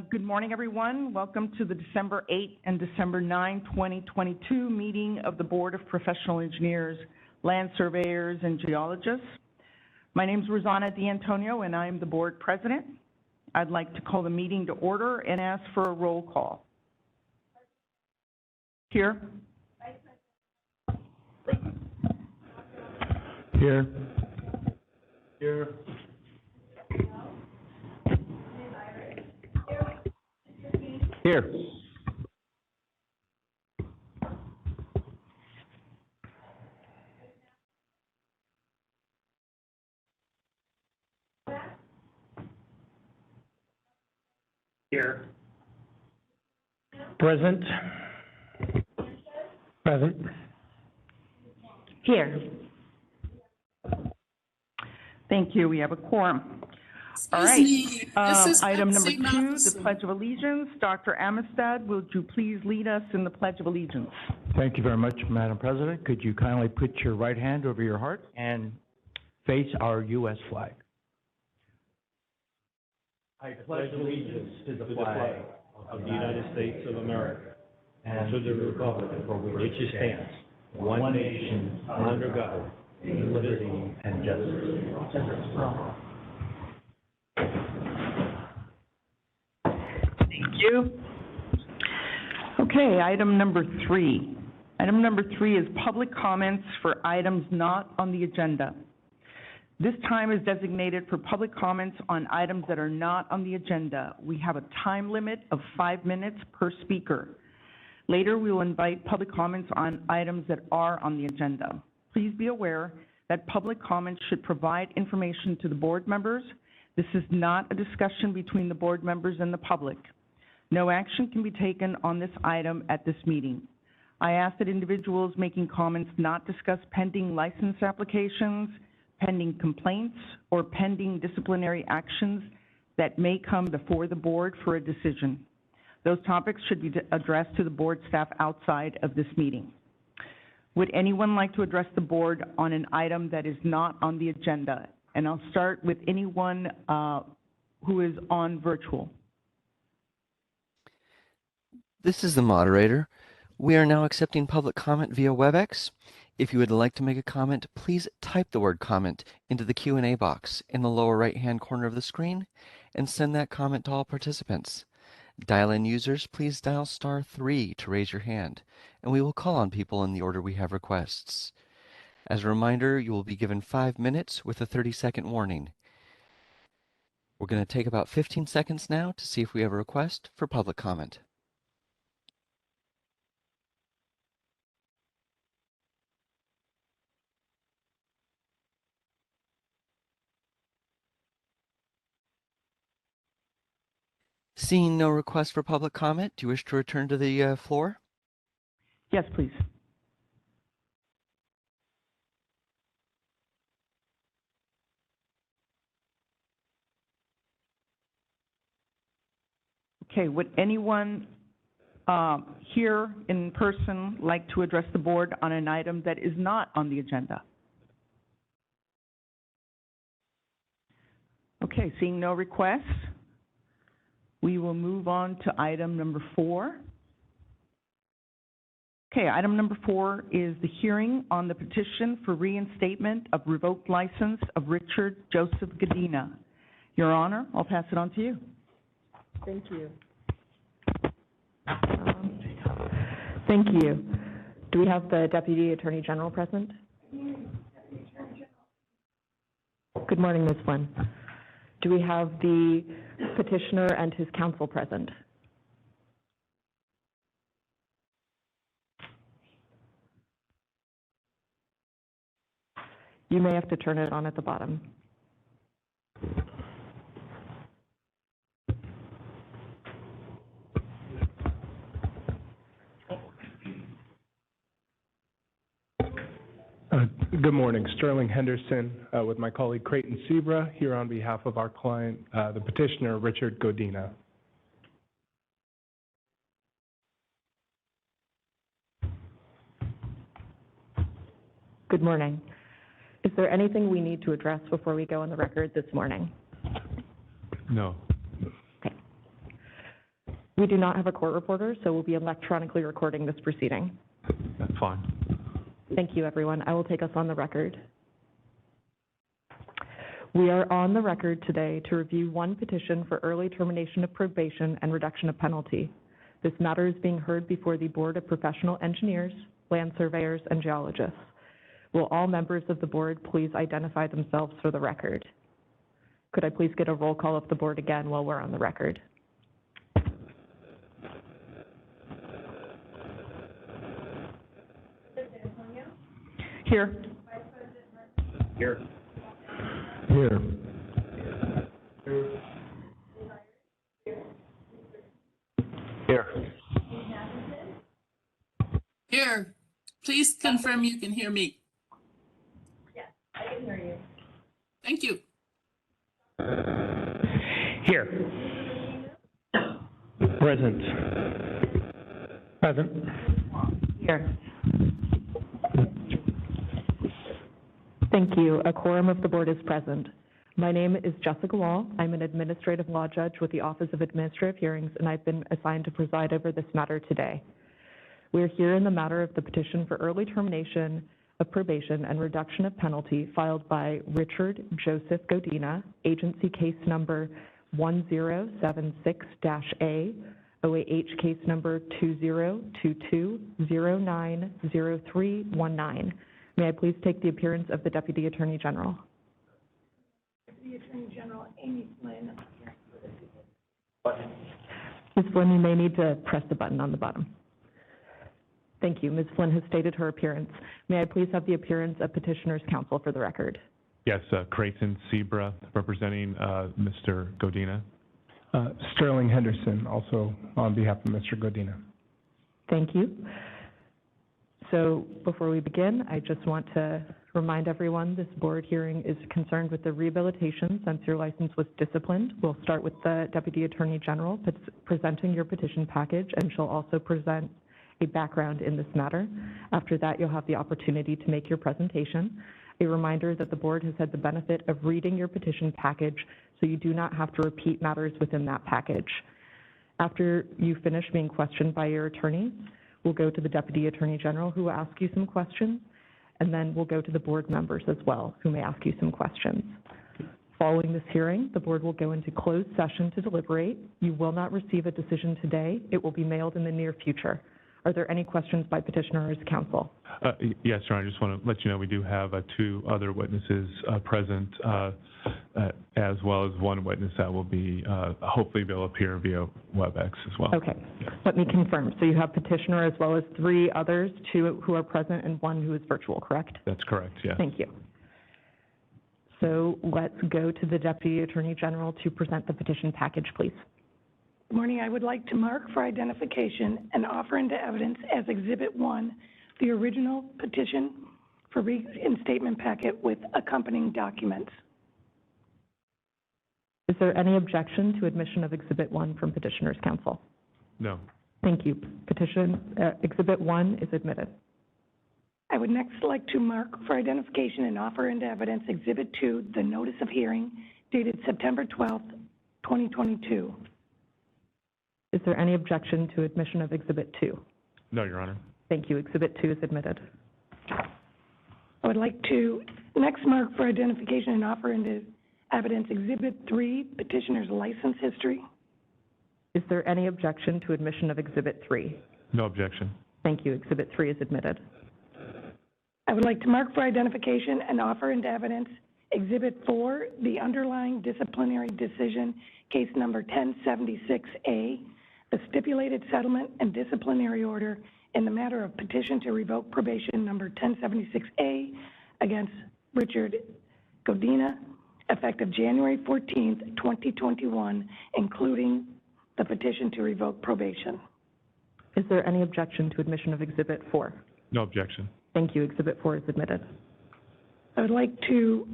Good morning, everyone. Welcome to the December 8 and December 9, 2022 meeting of the Board of Professional Engineers, Land Surveyors and Geologists. My name is Rosanna D'Antonio, and I am the Board President. I'd like to call the meeting to order and ask for a roll call. Here. Here. Here. Here. Here. Present. Present. Here. Thank you. We have a quorum. All right. Item number 2, the Pledge of Allegiance. Dr. Amistad, would you please lead us in the Pledge of Allegiance? Thank you very much, Madam President. Could you kindly put your right hand over your heart and face our U.S. flag? I pledge allegiance to the flag of the United States of America and to the republic for which it stands, one nation, under God, with liberty and justice for all. Thank you. Okay, item number 3. Item number 3 is public comments for items not on the agenda. This time is designated for public comments on items that are not on the agenda. We have a time limit of 5 minutes per speaker. Later, we will invite public comments on items that are on the agenda. Please be aware that public comments should provide information to the board members. This is not a discussion between the board members and the public. No action can be taken on this item at this meeting. I ask that individuals making comments not discuss pending license applications, pending complaints, or pending disciplinary actions that may come before the board for a decision. Those topics should be addressed to the board staff outside of this meeting. Would anyone like to address the board on an item that is not on the agenda? And I'll start with anyone who is on virtual. This is the moderator. We are now accepting public comment via WebEx. If you would like to make a comment, please type the word comment into the Q&A box in the lower right-hand corner of the screen and send that comment to all participants. Dial-in users, please dial *3 to raise your hand, and we will call on people in the order we have requests. As a reminder, you will be given 5 minutes with a 30-second warning. We're going to take about 15 seconds now to see if we have a request for public comment. Seeing no request for public comment, do you wish to return to the floor? Yes, please. Okay, would anyone here in person like to address the board on an item that is not on the agenda? Okay, seeing no requests, we will move on to item number 4. Okay, item number 4 is the hearing on the petition for reinstatement of revoked license of Richard Joseph Godina. Your Honor, I'll pass it on to you. Thank you. Thank you. Do we have the Deputy Attorney General present? Good morning, Ms. Flynn. Do we have the petitioner and his counsel present? You may have to turn it on at the bottom. Good morning. Sterling Henderson with my colleague Creighton Sebra here on behalf of our client, the petitioner Richard Godina. Good morning. Is there anything we need to address before we go on the record this morning? No. Okay. We do not have a court reporter, so we'll be electronically recording this proceeding. That's fine. Thank you, everyone. I will take us on the record. We are on the record today to review one petition for early termination of probation and reduction of penalty. This matter is being heard before the Board of Professional Engineers, Land Surveyors, and Geologists. Will all members of the board please identify themselves for the record? Could I please get a roll call of the board again while we're on the record? Here. Here. Here. Here. Here, please confirm you can hear me. Yes, I can hear you. Thank you. Here. Present. Present. Here. Thank you. A quorum of the board is present. My name is Jessica Wall. I'm an administrative law judge with the Office of Administrative Hearings, and I've been assigned to preside over this matter today. We are here in the matter of the petition for early termination of probation and reduction of penalty filed by Richard Joseph Godina, agency case number 1076-A, OAH case number 2022090319. May I please take the appearance of the Deputy Attorney General? Deputy Attorney General Amy Flynn. Ms. Flynn, you may need to press the button on the bottom. Thank you. Ms. Flynn has stated her appearance. May I please have the appearance of Petitioner's Counsel for the record? Yes, Creighton Sebra, representing Mr. Godina. Sterling Henderson, also on behalf of Mr. Godina. Thank you. So before we begin, I just want to remind everyone this board hearing is concerned with the rehabilitation since your license was disciplined. We'll start with the Deputy Attorney General presenting your petition package, and she'll also present a background in this matter. After that, you'll have the opportunity to make your presentation. A reminder that the board has had the benefit of reading your petition package, so you do not have to repeat matters within that package. After you finish being questioned by your attorneys, we'll go to the Deputy Attorney General, who will ask you some questions, and then we'll go to the board members as well, who may ask you some questions. Following this hearing, the board will go into closed session to deliberate. You will not receive a decision today. It will be mailed in the near future. Are there any questions by petitioner or his counsel? Yes, Your Honor, I just want to let you know we do have two other witnesses present, as well as one witness that will be, hopefully they'll appear via WebEx as well. Okay, let me confirm. So you have petitioner as well as three others, two who are present and one who is virtual, correct? That's correct, yes. Thank you. So let's go to the Deputy Attorney General to present the petition package, please. Good morning. I would like to mark for identification and offer into evidence as Exhibit 1 the original petition for reinstatement packet with accompanying documents. Is there any objection to admission of Exhibit 1 from petitioner's counsel? No. Thank you. Exhibit 1 is admitted. I would next like to mark for identification and offer into evidence Exhibit 2, the notice of hearing dated September 12th, 2022. Is there any objection to admission of Exhibit 2? No, Your Honor. Thank you. Exhibit 2 is admitted. I would like to next mark for identification and offer into evidence Exhibit 3, petitioner's license history. Is there any objection to admission of Exhibit 3? No objection. Thank you. Exhibit 3 is admitted. I would like to mark for identification and offer into evidence Exhibit 4, the underlying disciplinary decision, case number 1076A, the stipulated settlement and disciplinary order in the matter of petition to revoke probation number 1076A against Richard Godina, effective January 14th, 2021, including the petition to revoke probation. Is there any objection to admission of Exhibit 4? No objection. Thank you. Exhibit 4 is admitted. I would like to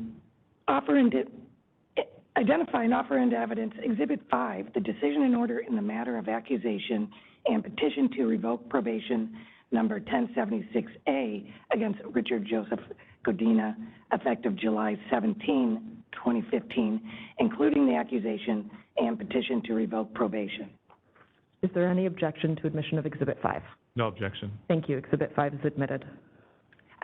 identify and offer into evidence Exhibit 5, the decision and order in the matter of accusation and petition to revoke probation number 1076A against Richard Joseph Godina, effective July 17, 2015, including the accusation and petition to revoke probation. Is there any objection to admission of Exhibit 5? No objection. Thank you. Exhibit 5 is admitted.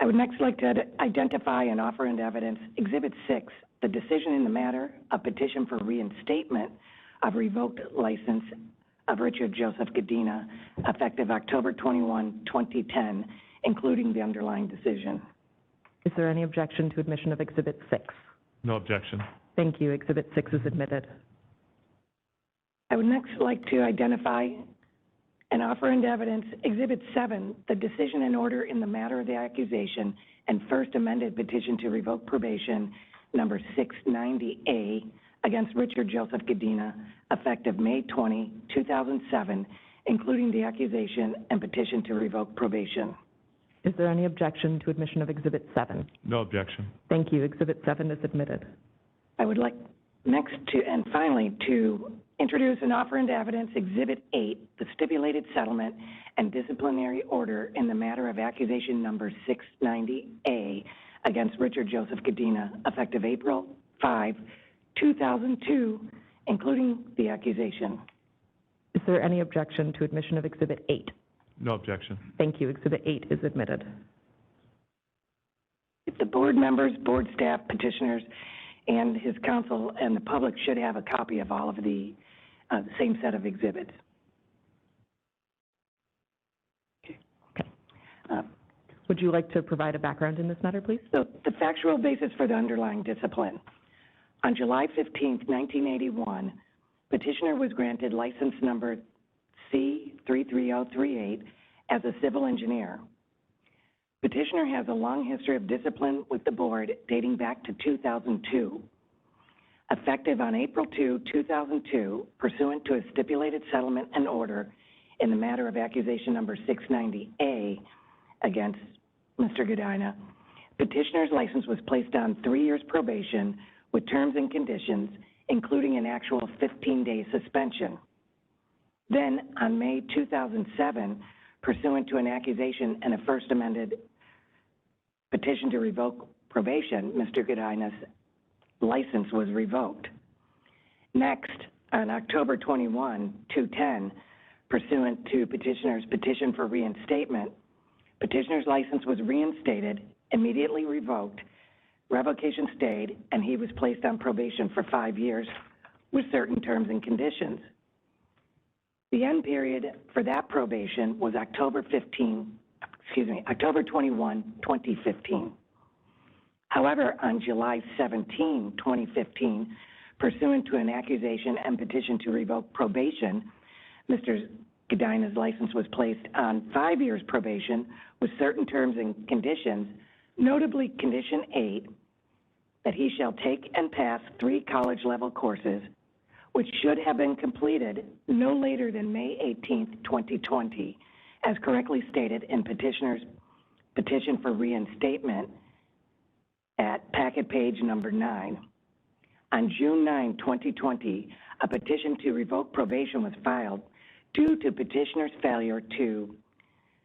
I would next like to identify and offer into evidence Exhibit 6, the decision in the matter of petition for reinstatement of revoked license of Richard Joseph Godina, effective October 21, 2010, including the underlying decision. Is there any objection to admission of Exhibit 6? No objection. Thank you. Exhibit 6 is admitted. I would next like to identify and offer into evidence Exhibit 7, the decision and order in the matter of the accusation and first amended petition to revoke probation number 690A against Richard Joseph Godina, effective May 20, 2007, including the accusation and petition to revoke probation. Is there any objection to admission of Exhibit 7? No objection. Thank you. Exhibit 7 is admitted. I would like next to, and finally, to introduce and offer into evidence Exhibit 8, the stipulated settlement and disciplinary order in the matter of accusation number 690A against Richard Joseph Godina, effective April 5, 2002, including the accusation. Is there any objection to admission of Exhibit 8? No objection. Thank you. Exhibit 8 is admitted. If the board members, board staff, petitioners, and his counsel and the public should have a copy of all of the same set of exhibits. Okay. Would you like to provide a background in this matter, please? So the factual basis for the underlying discipline. On July 15, 1981, petitioner was granted license number C33038 as a civil engineer. Petitioner has a long history of discipline with the board dating back to 2002. Effective on April 2, 2002, pursuant to a stipulated settlement and order in the matter of accusation number 690A against Mr. Godina, petitioner's license was placed on 3 years probation with terms and conditions, including an actual 15-day suspension. Then, on May 2007, pursuant to an accusation and a first amended petition to revoke probation, Mr. Godina's license was revoked. Next, on October 21, 2010, pursuant to petitioner's petition for reinstatement, petitioner's license was reinstated, immediately revoked, revocation stayed, and he was placed on probation for 5 years with certain terms and conditions. The end period for that probation was October 21, 2015. However, on July 17, 2015, pursuant to an accusation and petition to revoke probation, Mr. Godina's license was placed on 5 years probation with certain terms and conditions, notably Condition 8, that he shall take and pass 3 college-level courses, which should have been completed no later than May 18, 2020, as correctly stated in petitioner's petition for reinstatement at packet page number 9. On June 9, 2020, a petition to revoke probation was filed due to petitioner's failure to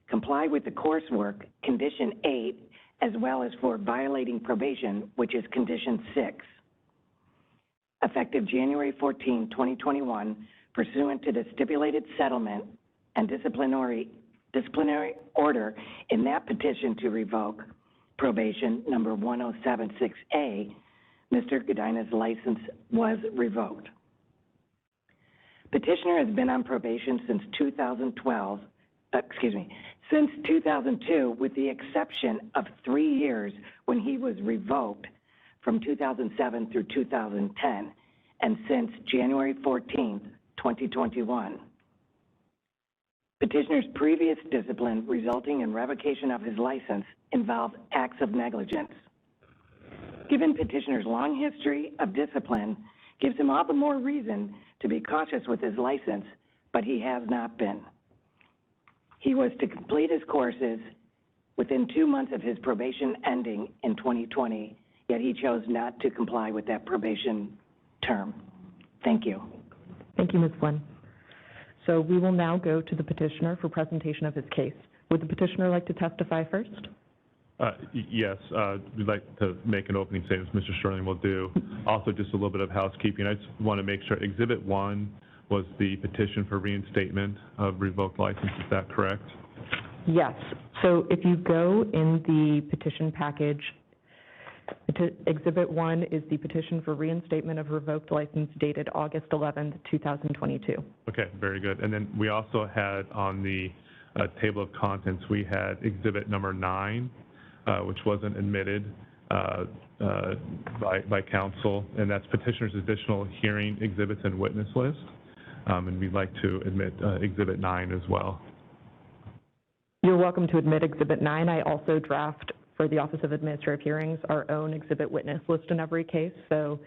comply with the coursework, Condition 8, as well as for violating probation, which is Condition 6. Effective January 14, 2021, pursuant to the stipulated settlement and disciplinary order in that petition to revoke probation number 1076A, Mr. Godina's license was revoked. Petitioner has been on probation since 2002, with the exception of 3 years when he was revoked from 2007 through 2010, and since January 14, 2021. Petitioner's previous discipline resulting in revocation of his license involved acts of negligence. Given petitioner's long history of discipline, gives him all the more reason to be cautious with his license, but he has not been. He was to complete his courses within 2 months of his probation ending in 2020, yet he chose not to comply with that probation term. Thank you. Thank you, Ms. Flynn. So we will now go to the petitioner for presentation of his case. Would the petitioner like to testify first? Yes, we'd like to make an opening statement, Mr. Sterling will do. Also, just a little bit of housekeeping. I just want to make sure Exhibit 1 was the petition for reinstatement of revoked license. Is that correct? Yes. So if you go in the petition package, Exhibit 1 is the petition for reinstatement of revoked license dated August 11th, 2022. Okay, very good. And then we also had on the table of contents, we had Exhibit number 9, which wasn't admitted by council, and that's petitioner's additional hearing exhibits and witness list. And we'd like to admit Exhibit 9 as well. You're welcome to admit Exhibit 9. I also draft for the Office of Administrative Hearings our own exhibit witness list in every case, so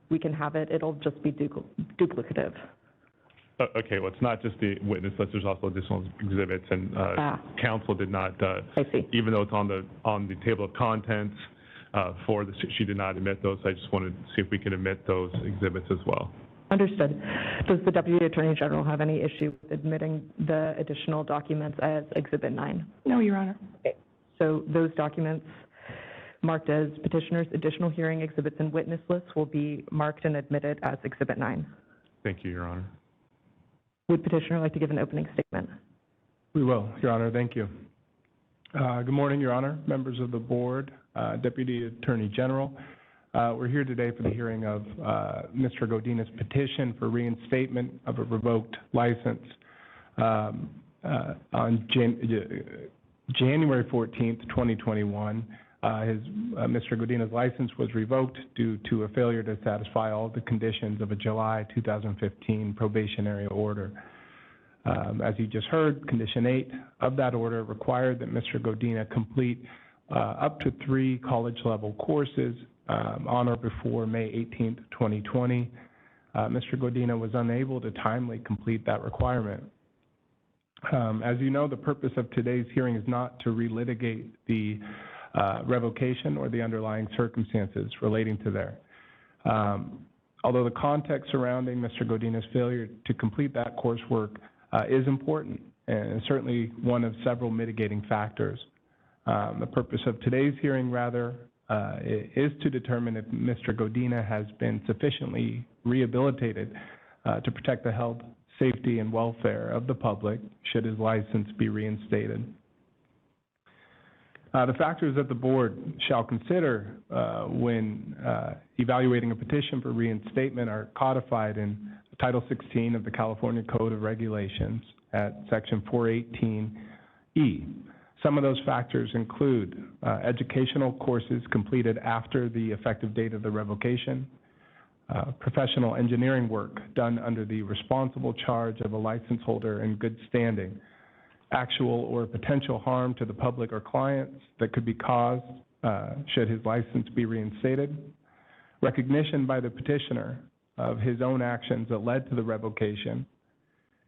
we can have it. It'll just be duplicative. Okay, well, it's not just the witness list, there's also additional exhibits, and council did not, I see. even though it's on the table of contents, she did not admit those. I just wanted to see if we could admit those exhibits as well. Understood. Does the Deputy Attorney General have any issue with admitting the additional documents as Exhibit 9? No, Your Honor. Okay. So those documents marked as petitioner's additional hearing exhibits and witness lists will be marked and admitted as Exhibit 9. Thank you, Your Honor. Would petitioner like to give an opening statement? We will, Your Honor. Thank you. Good morning, Your Honor, members of the board, Deputy Attorney General. We're here today for the hearing of Mr. Godina's petition for reinstatement of a revoked license. On January 14th, 2021, Mr. Godina's license was revoked due to a failure to satisfy all the conditions of a July 2015 probationary order. As you just heard, Condition 8 of that order required that Mr. Godina complete up to 3 college-level courses on or before May 18th, 2020. Mr. Godina was unable to timely complete that requirement. As you know, the purpose of today's hearing is not to relitigate the revocation or the underlying circumstances relating to there. Although the context surrounding Mr. Godina's failure to complete that coursework is important and certainly one of several mitigating factors. The purpose of today's hearing, rather, is to determine if Mr. Godina has been sufficiently rehabilitated to protect the health, safety, and welfare of the public should his license be reinstated. The factors that the board shall consider when evaluating a petition for reinstatement are codified in Title 16 of the California Code of Regulations at Section 418E. Some of those factors include educational courses completed after the effective date of the revocation, professional engineering work done under the responsible charge of a license holder in good standing, actual or potential harm to the public or clients that could be caused should his license be reinstated, recognition by the petitioner of his own actions that led to the revocation,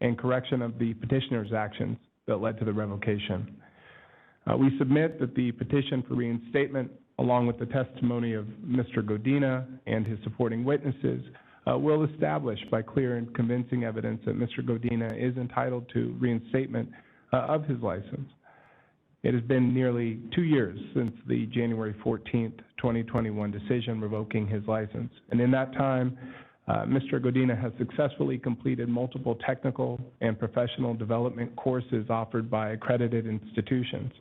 and correction of the petitioner's actions that led to the revocation. We submit that the petition for reinstatement, along with the testimony of Mr. Godina and his supporting witnesses, will establish by clear and convincing evidence that Mr. Godina is entitled to reinstatement of his license. It has been nearly 2 years since the January 14th, 2021 decision revoking his license. And in that time, Mr. Godina has successfully completed multiple technical and professional development courses offered by accredited institutions.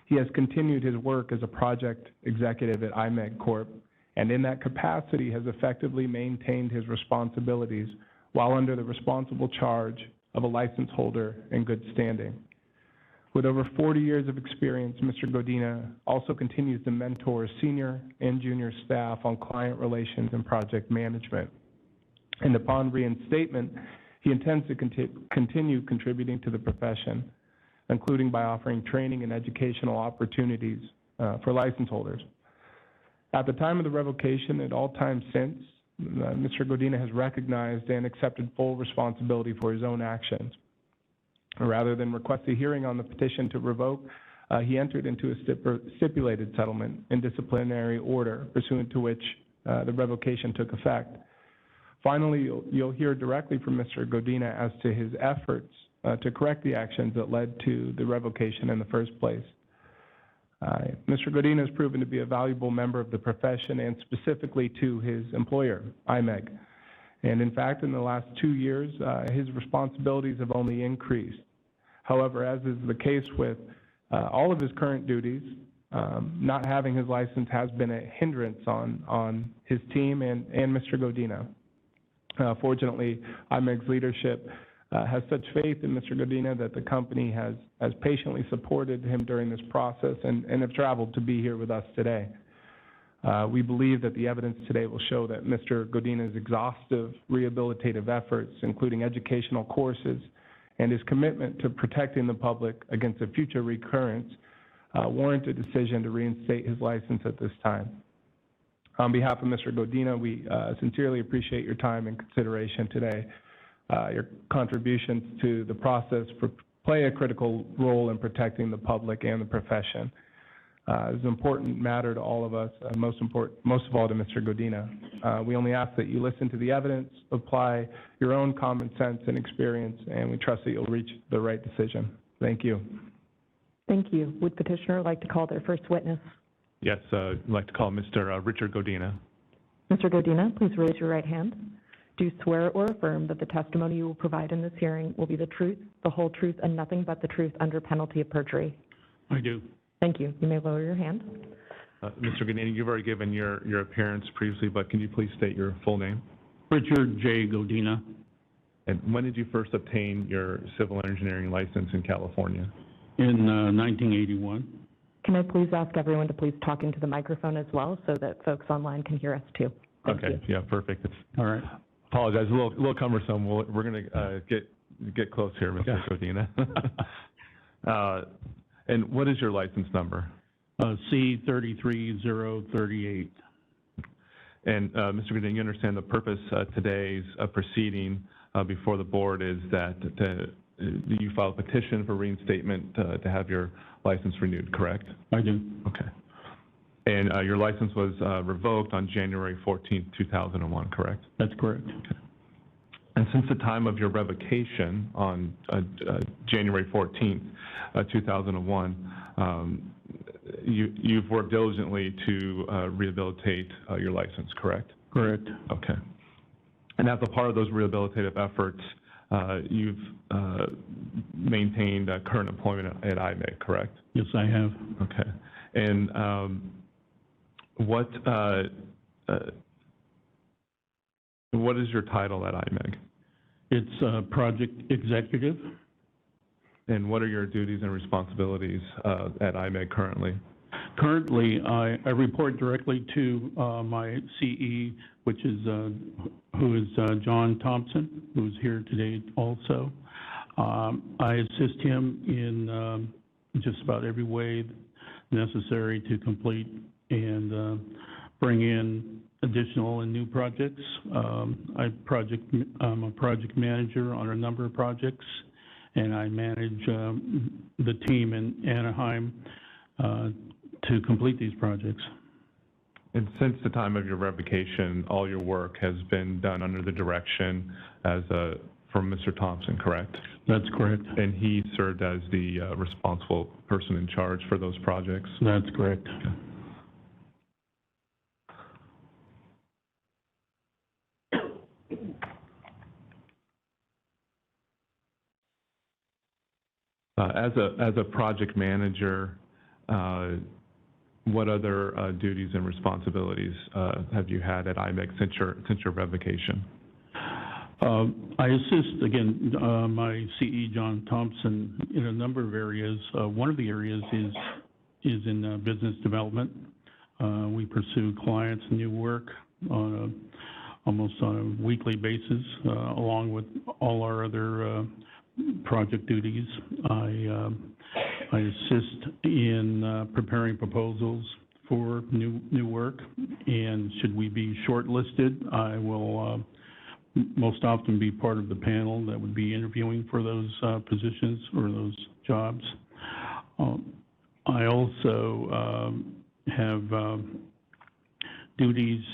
He has continued his work as a project executive at IMEG Corp., and in that capacity has effectively maintained his responsibilities while under the responsible charge of a license holder in good standing. With over 40 years of experience, Mr. Godina also continues to mentor senior and junior staff on client relations and project management. And upon reinstatement, he intends to continue contributing to the profession, including by offering training and educational opportunities for license holders. At the time of the revocation, at all times since, Mr. Godina has recognized and accepted full responsibility for his own actions. Rather than request a hearing on the petition to revoke, he entered into a stipulated settlement in disciplinary order, pursuant to which the revocation took effect. Finally, you'll hear directly from Mr. Godina as to his efforts to correct the actions that led to the revocation in the first place. Mr. Godina has proven to be a valuable member of the profession and specifically to his employer, IMEG. And in fact, in the last 2 years, his responsibilities have only increased. However, as is the case with all of his current duties, not having his license has been a hindrance on his team and Mr. Godina. Fortunately, IMEG's leadership has such faith in Mr. Godina that the company has patiently supported him during this process and have traveled to be here with us today. We believe that the evidence today will show that Mr. Godina's exhaustive rehabilitative efforts, including educational courses, and his commitment to protecting the public against a future recurrence, warrant a decision to reinstate his license at this time. On behalf of Mr. Godina, we sincerely appreciate your time and consideration today. Your contributions to the process play a critical role in protecting the public and the profession. It's an important matter to all of us, most of all to Mr. Godina. We only ask that you listen to the evidence, apply your own common sense and experience, and we trust that you'll reach the right decision. Thank you. Thank you. Would petitioner like to call their first witness? Yes, I'd like to call Mr. Richard Godina. Mr. Godina, please raise your right hand. Do you swear or affirm that the testimony you will provide in this hearing will be the truth, the whole truth, and nothing but the truth under penalty of perjury? I do. Thank you. You may lower your hand. Mr. Godina, you've already given your appearance previously, but can you please state your full name? Richard J. Godina. And when did you first obtain your civil engineering license in California? In 1981. Can I please ask everyone to please talk into the microphone as well so that folks online can hear us too? Thank you. Yeah, perfect. All right. Apologize, a little cumbersome. We're going to get close here, Mr. Godina. And what is your license number? C33038. And Mr. Godina, you understand the purpose of today's proceeding before the board is that you file a petition for reinstatement to have your license renewed, correct? I do. Okay. And your license was revoked on January 14th, 2001, correct? That's correct. Okay. And since the time of your revocation on January 14th, 2001, you've worked diligently to rehabilitate your license, correct? Correct. Okay. And as a part of those rehabilitative efforts, you've maintained current employment at IMEG, correct? Yes, I have. Okay. And what is your title at IMEG? It's project executive. And what are your duties and responsibilities at IMEG currently? Currently, I report directly to my CE, which is who is John Thompson, who's here today also. I assist him in just about every way necessary to complete and bring in additional and new projects. I'm a project manager on a number of projects, and I manage the team in Anaheim to complete these projects. And since the time of your revocation, all your work has been done under the direction from Mr. Thompson, correct? That's correct. And he served as the responsible person in charge for those projects? That's correct. Okay. As a project manager, what other duties and responsibilities have you had at IMEG since your revocation? I assist, again, my CE, John Thompson, in a number of areas. One of the areas is in business development. We pursue clients' new work almost on a weekly basis, along with all our other project duties. I assist in preparing proposals for new work, and should we be shortlisted, I will most often be part of the panel that would be interviewing for those positions or those jobs. I also have duties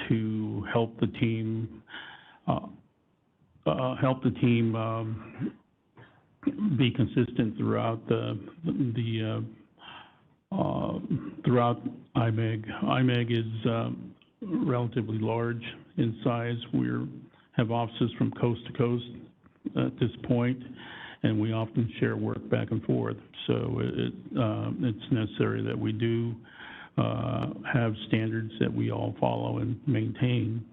to help the team be consistent throughout throughout IMEG. IMEG is relatively large in size. We're have offices from coast to coast at this point, and we often share work back and forth. So it's necessary that we do have standards that we all follow and maintain,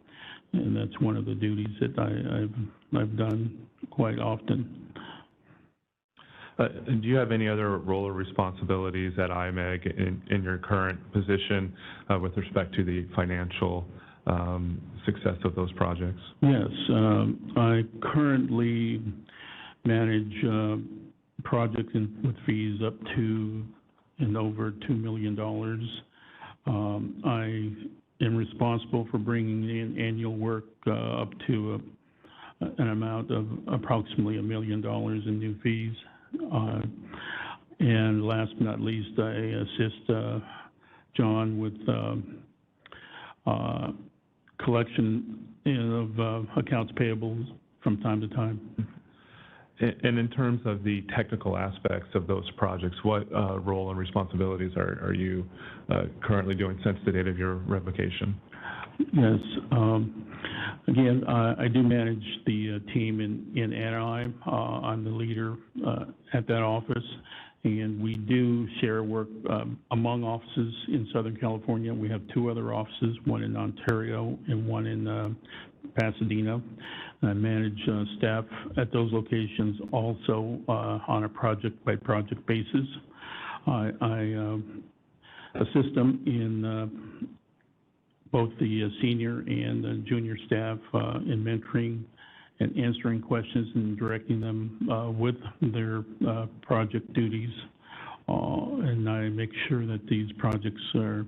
and that's one of the duties that I've done quite often. Do you have any other role or responsibilities at IMEG in your current position with respect to the financial success of those projects? Yes, I currently manage projects with fees up to and over $2 million. I am responsible for bringing in annual work up to an amount of approximately $1 million in new fees. And last but not least, I assist John with collection of accounts payables from time to time. And in terms of the technical aspects of those projects, what role and responsibilities are you currently doing since the date of your revocation? Yes. Again, I do manage the team in Anaheim. I'm the leader at that office, and we do share work among offices in Southern California. We have two other offices, one in Ontario and one in Pasadena. I manage staff at those locations also on a project-by-project basis. I assist them in both the senior and the junior staff in mentoring and answering questions and directing them with their project duties. And I make sure that these projects are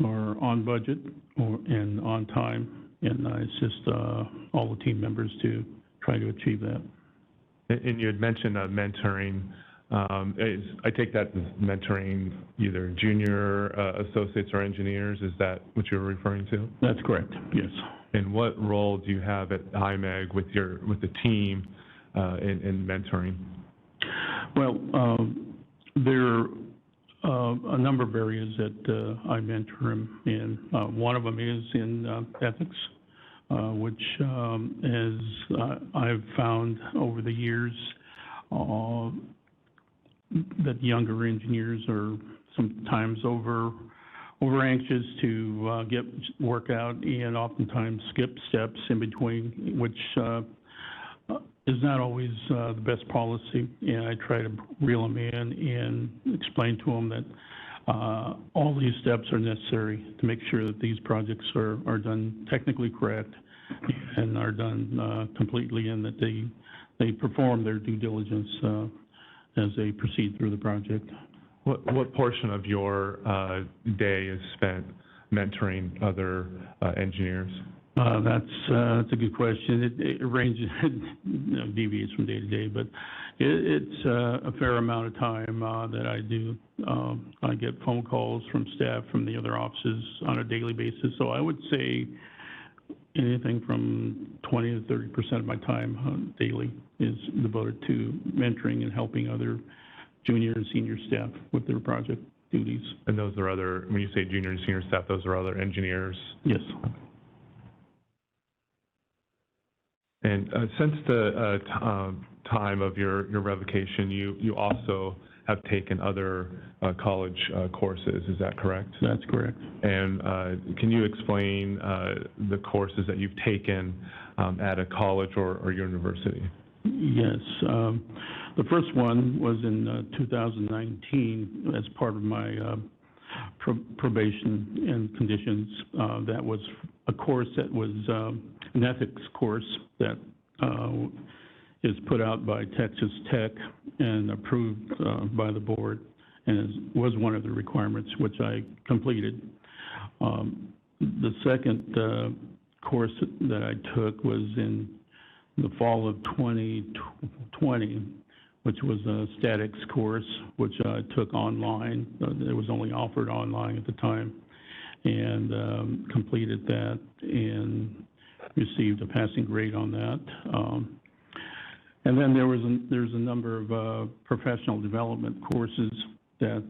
on budget and on time, and I assist all the team members to try to achieve that. And you had mentioned mentoring. I take that as mentoring either junior associates or engineers. Is that what you're referring to? That's correct, yes. And what role do you have at IMEG with the team in mentoring? Well, there are a number of areas that I mentor them in. One of them is in ethics, which I've found over the years that younger engineers are sometimes over anxious to get work out and oftentimes skip steps in between, which is not always the best policy. And I try to reel them in and explain to them that all these steps are necessary to make sure that these projects are done technically correct and are done completely, and that they perform their due diligence as they proceed through the project. What portion of your day is spent mentoring other engineers? That's a good question. It ranges, deviates from day to day, but it's a fair amount of time that I do. I get phone calls from staff from the other offices on a daily basis, so I would say anything from 20 to 30% of my time daily is devoted to mentoring and helping other junior and senior staff with their project duties. And those are other, when you say junior and senior staff, those are other engineers? Yes. And since the time of your revocation, you also have taken other college courses, is that correct? That's correct. And can you explain the courses that you've taken at a college or university? Yes. The first one was in 2019 as part of my probation and conditions. That was a course that was an ethics course that is put out by Texas Tech and approved by the board, and was one of the requirements which I completed. The second course that I took was in the fall of 2020, which was a statics course, which I took online. It was only offered online at the time, and completed that and received a passing grade on that. And then there's a number of professional development courses that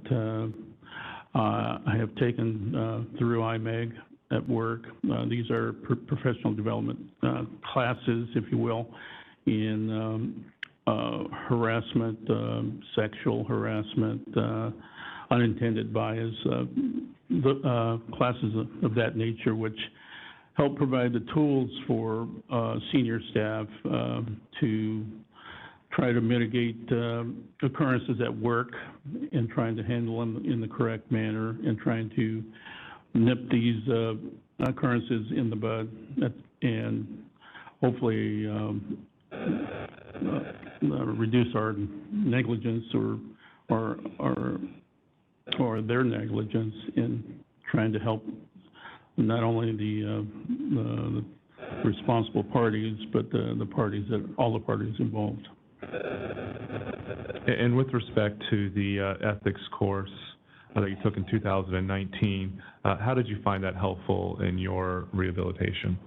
I have taken through IMEG at work. These are professional development classes, if you will, in harassment, sexual harassment, unintended bias, the classes of that nature, which help provide the tools for senior staff to try to mitigate occurrences at work and trying to handle them in the correct manner and trying to nip these occurrences in the bud and hopefully reduce our negligence or their negligence in trying to help not only the responsible parties, but all the parties involved. And with respect to the ethics course that you took in 2019, how did you find that helpful in your rehabilitation?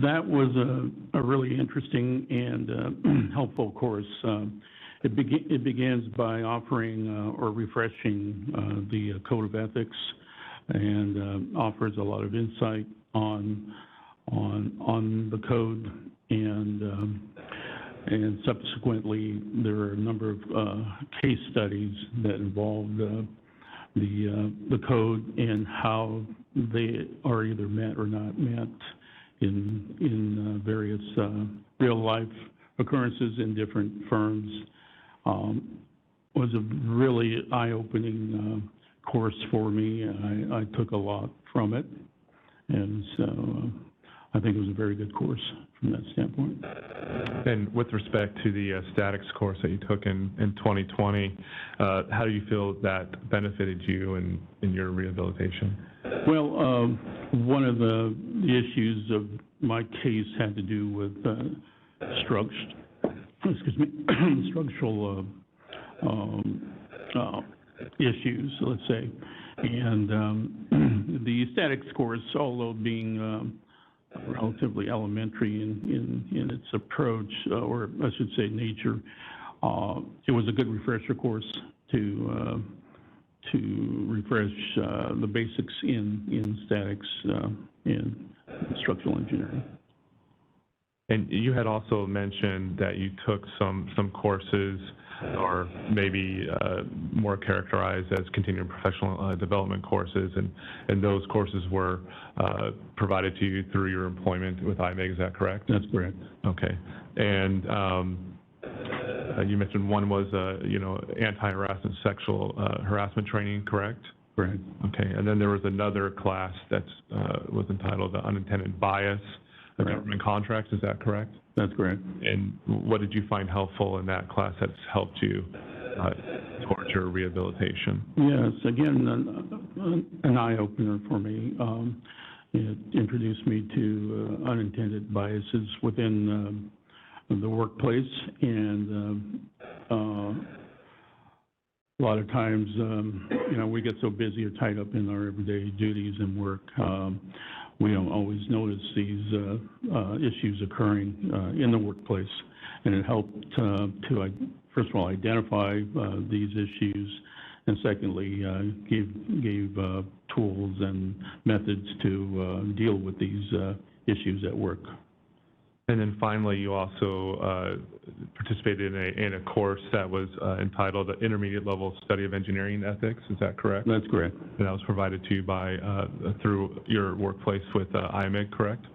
That was a really interesting and helpful course. It begins by offering or refreshing the code of ethics and offers a lot of insight on the code, and subsequently there are a number of case studies that involve the code and how they are either met or not met in various real life occurrences in different firms. Was a really eye-opening course for me. I took a lot from it, and so I think it was a very good course from that standpoint. And with respect to the statics course that you took in 2020, how do you feel that benefited you in your rehabilitation? Well, one of the issues of my case had to do with structural issues, let's say. And the statics course, although being relatively elementary in its approach, or I should say nature, it was a good refresher course to refresh the basics in statics and structural engineering. And you had also mentioned that you took some courses, or maybe more characterized as continuing professional development courses, and those courses were provided to you through your employment with IMEG, is that correct? That's correct. Okay. And you mentioned one was, anti-harassment, sexual harassment training, correct? Correct. Okay. And then there was another class that was entitled the Unintended Bias of Government Contracts, is that correct? That's correct. And what did you find helpful in that class that's helped you towards your rehabilitation? Yes, again, an eye-opener for me. It introduced me to unintended biases within the workplace, and a lot of times, we get so busy or tied up in our everyday duties and work, we don't always notice these issues occurring in the workplace. And it helped to first of all, identify these issues, and secondly, gave tools and methods to deal with these issues at work. And then finally, you also participated in a course that was entitled the Intermediate Level Study of Engineering Ethics. Is that correct? That's correct. And that was provided to you by through your workplace with IMEG, correct?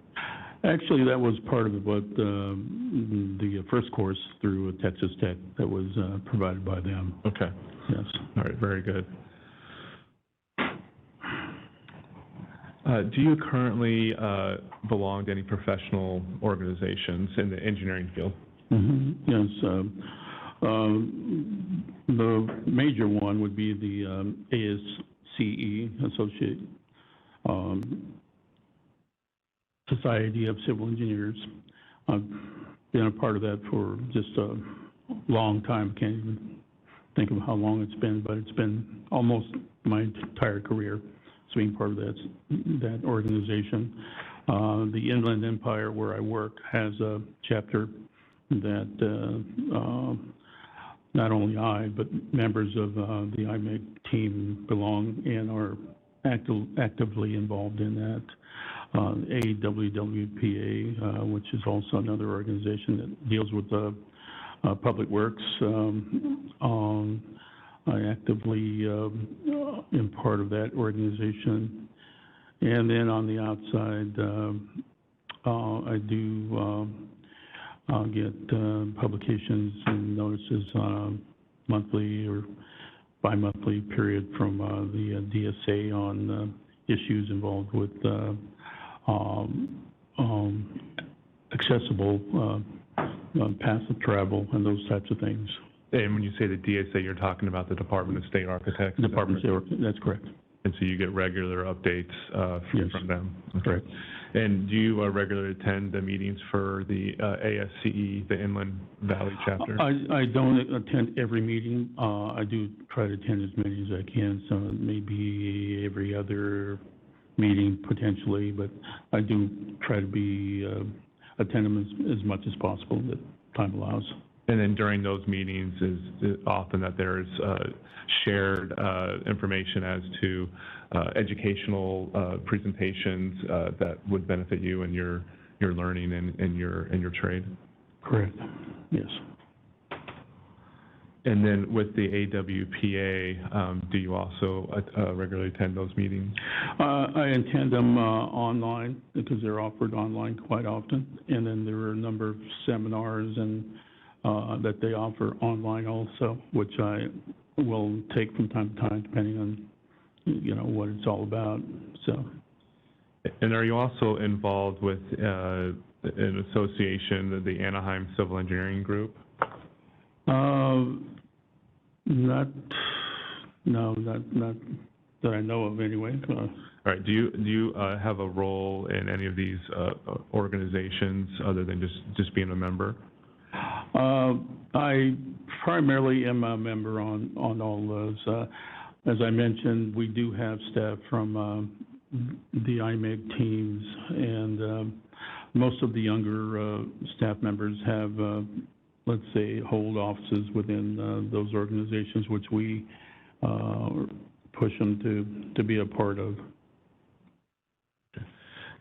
Actually, that was part of what the first course through Texas Tech that was provided by them. Okay. Yes. All right. Very good. Do you currently belong to any professional organizations in the engineering field? Mm-hmm. Yes. The major one would be the ASCE, Associate Society of Civil Engineers. I've been a part of that for just a long time. I can't even think of how long it's been, but it's been almost my entire career. Being part of that organization. The Inland Empire, where I work, has a chapter that not only I, but members of the IMEG team belong and are actively involved in that. AWWPA, which is also another organization that deals with public works. I actively am part of that organization. And then on the outside, I do get publications and notices on a monthly or bi-monthly period from the DSA on issues involved with accessible paths of travel and those types of things. And when you say the DSA, you're talking about the Department of State Architects? Department of State Architects, that's correct. And so you get regular updates Yes. from them? Okay. Correct. And do you regularly attend the meetings for the ASCE, the Inland Valley chapter? I don't attend every meeting. I do try to attend as many as I can, so maybe every other meeting potentially, but I do try to be attend them as much as possible that time allows. And then during those meetings, is it often that there's shared information as to educational presentations that would benefit you in your learning and your trade? Correct. Yes. And then with the AWPA, do you also regularly attend those meetings? I attend them online because they're offered online quite often, and then there are a number of seminars and that they offer online also, which I will take from time to time, depending on, what it's all about, so. And are you also involved with an association, the Anaheim Civil Engineering Group? Not that I know of anyway. All right, do you have a role in any of these organizations other than just being a member? I primarily am a member on all those. As I mentioned, we do have staff from the IMEG teams, and most of the younger staff members have, let's say, hold offices within those organizations, which we push them to be a part of.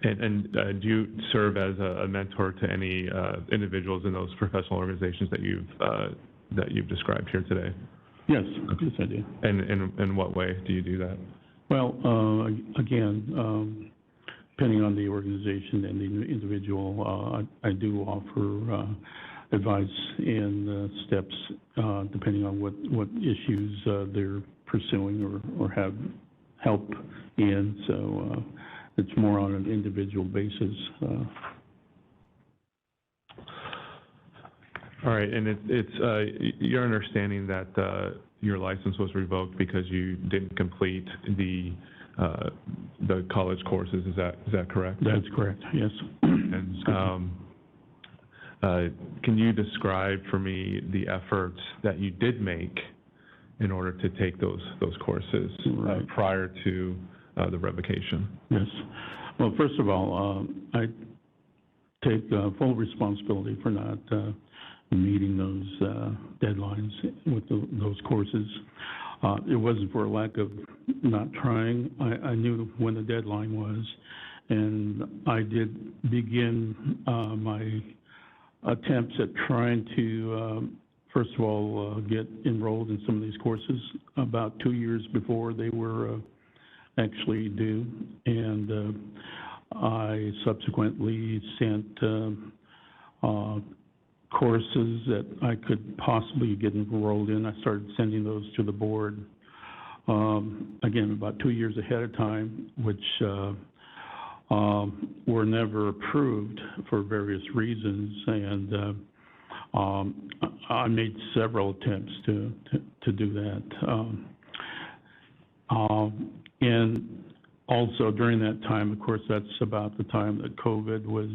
And do you serve as a mentor to any individuals in those professional organizations that you've described here today? Yes, yes I do. And in what way do you do that? Well, again, depending on the organization and the individual, I do offer advice and steps depending on what issues they're pursuing or have help in. So it's more on an individual basis. All right, and it's your understanding that your license was revoked because you didn't complete the college courses. Is that correct? That's correct. Yes. And can you describe for me the efforts that you did make in order to take those courses Right. Prior to the revocation? Yes. Well, first of all, I take full responsibility for not meeting those deadlines with those courses. It wasn't for a lack of not trying. I knew when the deadline was, and I did begin my attempts at trying to, first of all, get enrolled in some of these courses about 2 years before they were actually due, and I subsequently sent courses that I could possibly get enrolled in. I started sending those to the board, again, about 2 years ahead of time, which were never approved for various reasons, and I made several attempts to do that. And also during that time, of course, that's about the time that COVID was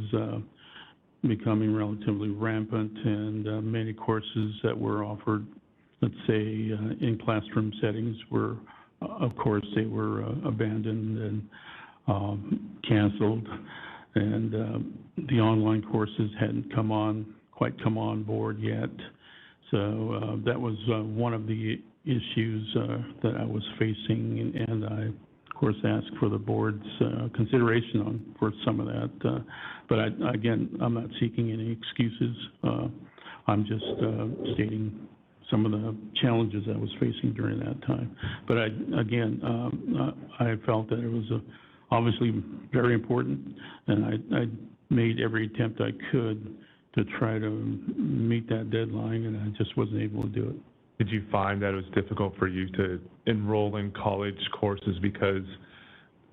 becoming relatively rampant, and many courses that were offered, let's say, in classroom settings were, of course, they were abandoned and canceled, and the online courses hadn't quite come on board yet. So that was one of the issues that I was facing, and I, of course, ask for the board's consideration for some of that. But again, I'm not seeking any excuses. I'm just stating some of the challenges I was facing during that time. But I felt that it was obviously very important, and I made every attempt I could to try to meet that deadline, and I just wasn't able to do it. Did you find that it was difficult for you to enroll in college courses because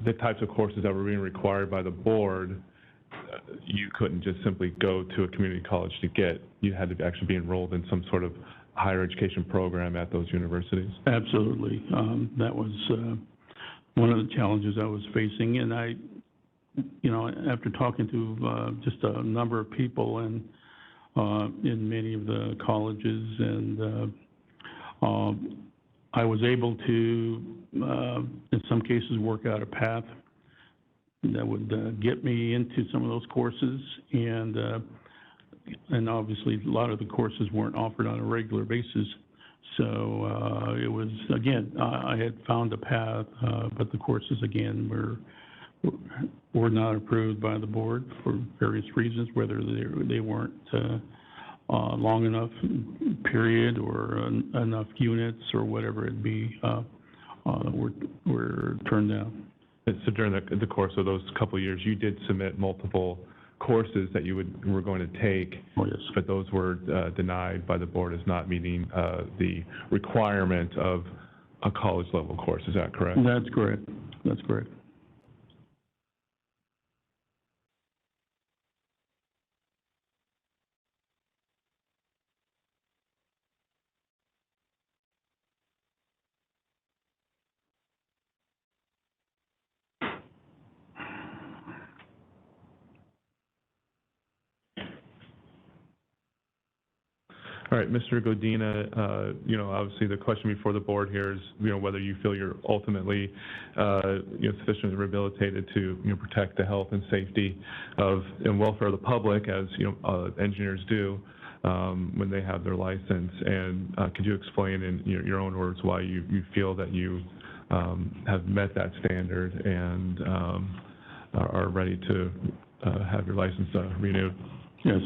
the types of courses that were being required by the board, you couldn't just simply go to a community college to get? You had to actually be enrolled in some sort of higher education program at those universities? Absolutely. That was one of the challenges I was facing, and after talking to just a number of people and in many of the colleges, and I was able to, in some cases, work out a path that would get me into some of those courses, and obviously a lot of the courses weren't offered on a regular basis. So it was, again, I had found a path, but the courses, again, were not approved by the board for various reasons, whether they weren't long enough period or enough units or whatever it be, were turned down. So during the course of those couple of years, you did submit multiple courses that you were going to take, Oh, yes. but those were denied by the board as not meeting the requirement of a college level course. Is that correct? That's correct. That's correct. All right, Mr. Godina, obviously the question before the board here is, whether you feel you're ultimately, sufficiently rehabilitated to, protect the health and safety and welfare of the public, as, engineers do when they have their license. And could you explain in your own words why you feel that you have met that standard and are ready to have your license renewed? Yes.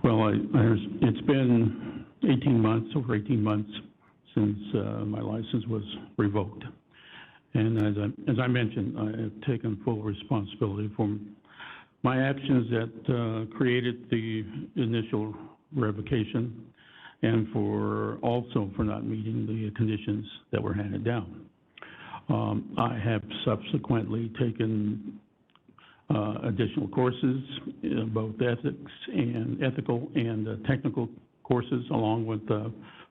Well, it's been over 18 months since my license was revoked. And as I mentioned, I have taken full responsibility for my actions that created the initial revocation, and also for not meeting the conditions that were handed down. I have subsequently taken additional courses, both ethical and technical courses, along with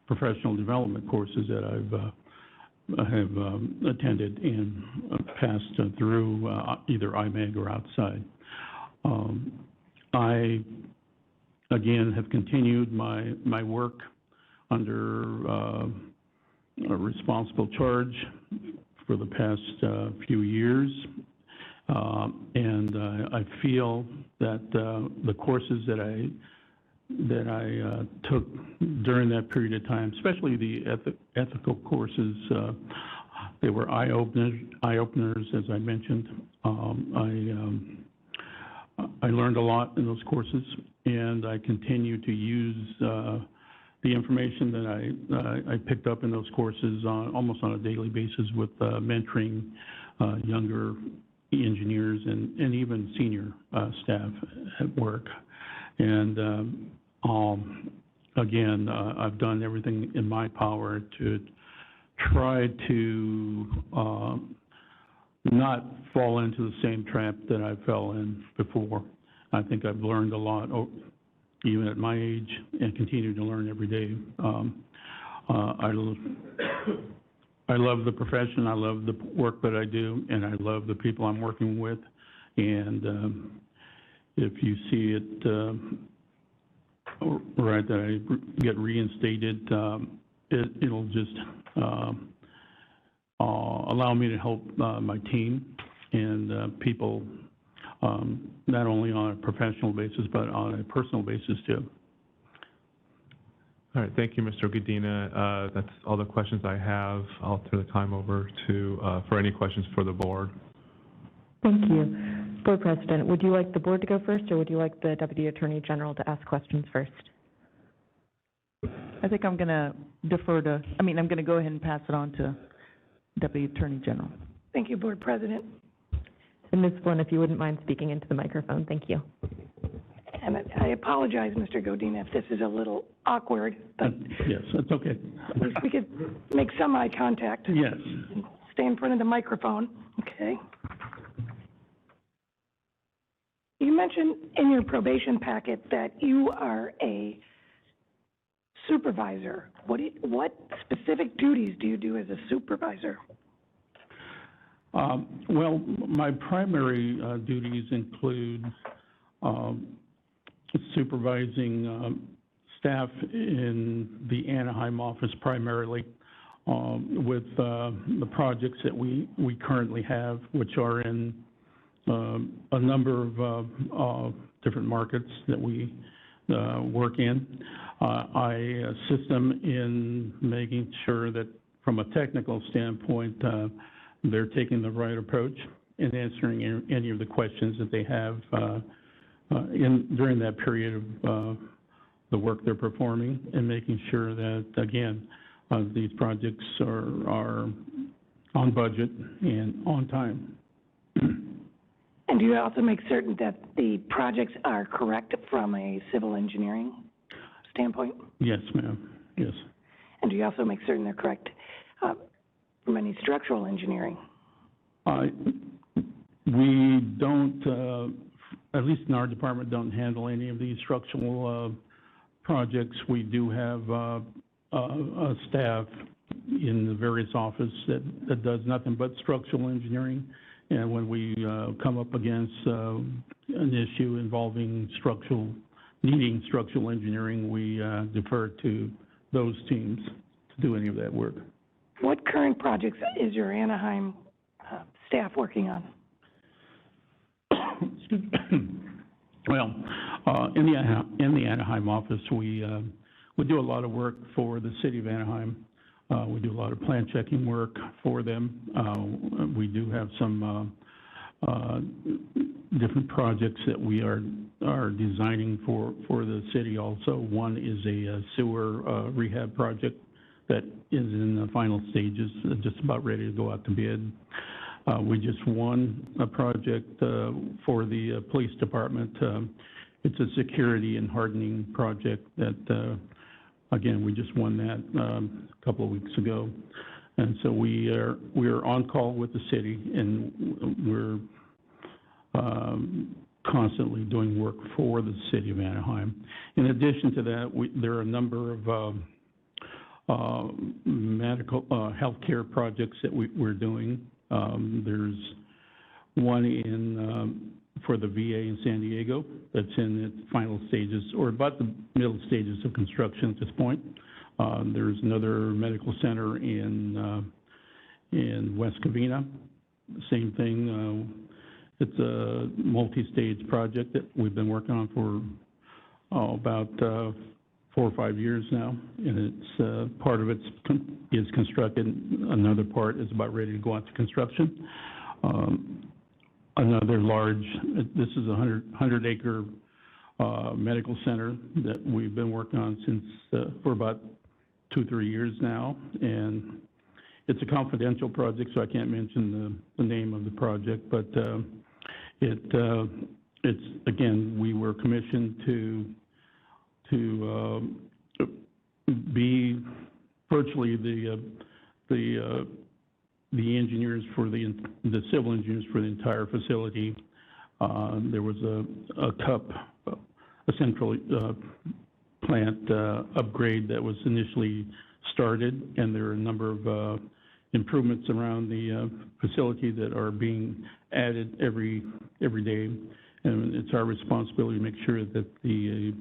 professional development courses that I have attended and passed through either IMAG or outside. I, again, have continued my work under a responsible charge for the past few years. And I feel that the courses that I took during that period of time, especially the ethical courses, they were eye-openers, as I mentioned. I learned a lot in those courses, and I continue to use the information that I picked up in those courses almost on a daily basis with mentoring younger engineers and even senior staff at work. And again, I've done everything in my power to try to not fall into the same trap that I fell in before. I think I've learned a lot, even at my age, and continue to learn every day. I love the profession, I love the work that I do, and I love the people I'm working with. And if you see it right that I get reinstated, it'll just allow me to help my team and people, not only on a professional basis, but on a personal basis too. All right, thank you, Mr. Godina. That's all the questions I have. I'll turn the time over to, for any questions for the board. Thank you. Board President, would you like the board to go first, or would you like the Deputy Attorney General to ask questions first? I think I'm going to defer to, I'm going to go ahead and pass it on to Deputy Attorney General. Thank you, Board President. And Ms. Flynn, if you wouldn't mind speaking into the microphone, thank you. And I apologize, Mr. Godina, if this is a little awkward, but Yes, that's okay. at least we could make some eye contact. Yes. And stay in front of the microphone, okay? You mentioned in your probation packet that you are a supervisor. What specific duties do you do as a supervisor? Well, my primary duties include supervising staff in the Anaheim office primarily with the projects that we currently have, which are in a number of different markets that we work in. I assist them in making sure that from a technical standpoint, they're taking the right approach in answering any of the questions that they have during that period of the work they're performing, and making sure that, again, these projects are on budget and on time. And do you also make certain that the projects are correct from a civil engineering standpoint? Yes, ma'am. Yes. And do you also make certain they're correct from any structural engineering? We don't, at least in our department, don't handle any of these structural projects. We do have a staff in the various offices that does nothing but structural engineering. And when we come up against an issue involving needing structural engineering, we defer to those teams to do any of that work. What current projects is your Anaheim staff working on? Well, in the Anaheim office, we do a lot of work for the city of Anaheim. We do a lot of plan checking work for them. We do have some different projects that we are designing for the city also. One is a sewer rehab project that is in the final stages, just about ready to go out to bid. We just won a project for the police department. It's a security and hardening project that, again, we just won that a couple of weeks ago. And so we are on call with the city, and we're constantly doing work for the city of Anaheim. In addition to that, there are a number of medical healthcare projects that we're doing. There's one for the VA in San Diego that's in its final stages, or about the middle stages of construction at this point. There's another medical center in West Covina. Same thing. It's a multi-stage project that we've been working on for about 4 or 5 years now, and it's part of it is constructed. Another part is about ready to go out to construction. Another large, this is a 100-acre medical center that we've been working on since for about 2-3 years now, and it's a confidential project, so I can't mention the name of the project, but it's again, we were commissioned to be virtually the engineers for the civil engineers for the entire facility. There was a central plant upgrade that was initially started, and there are a number of improvements around the facility that are being added every day. And it's our responsibility to make sure that the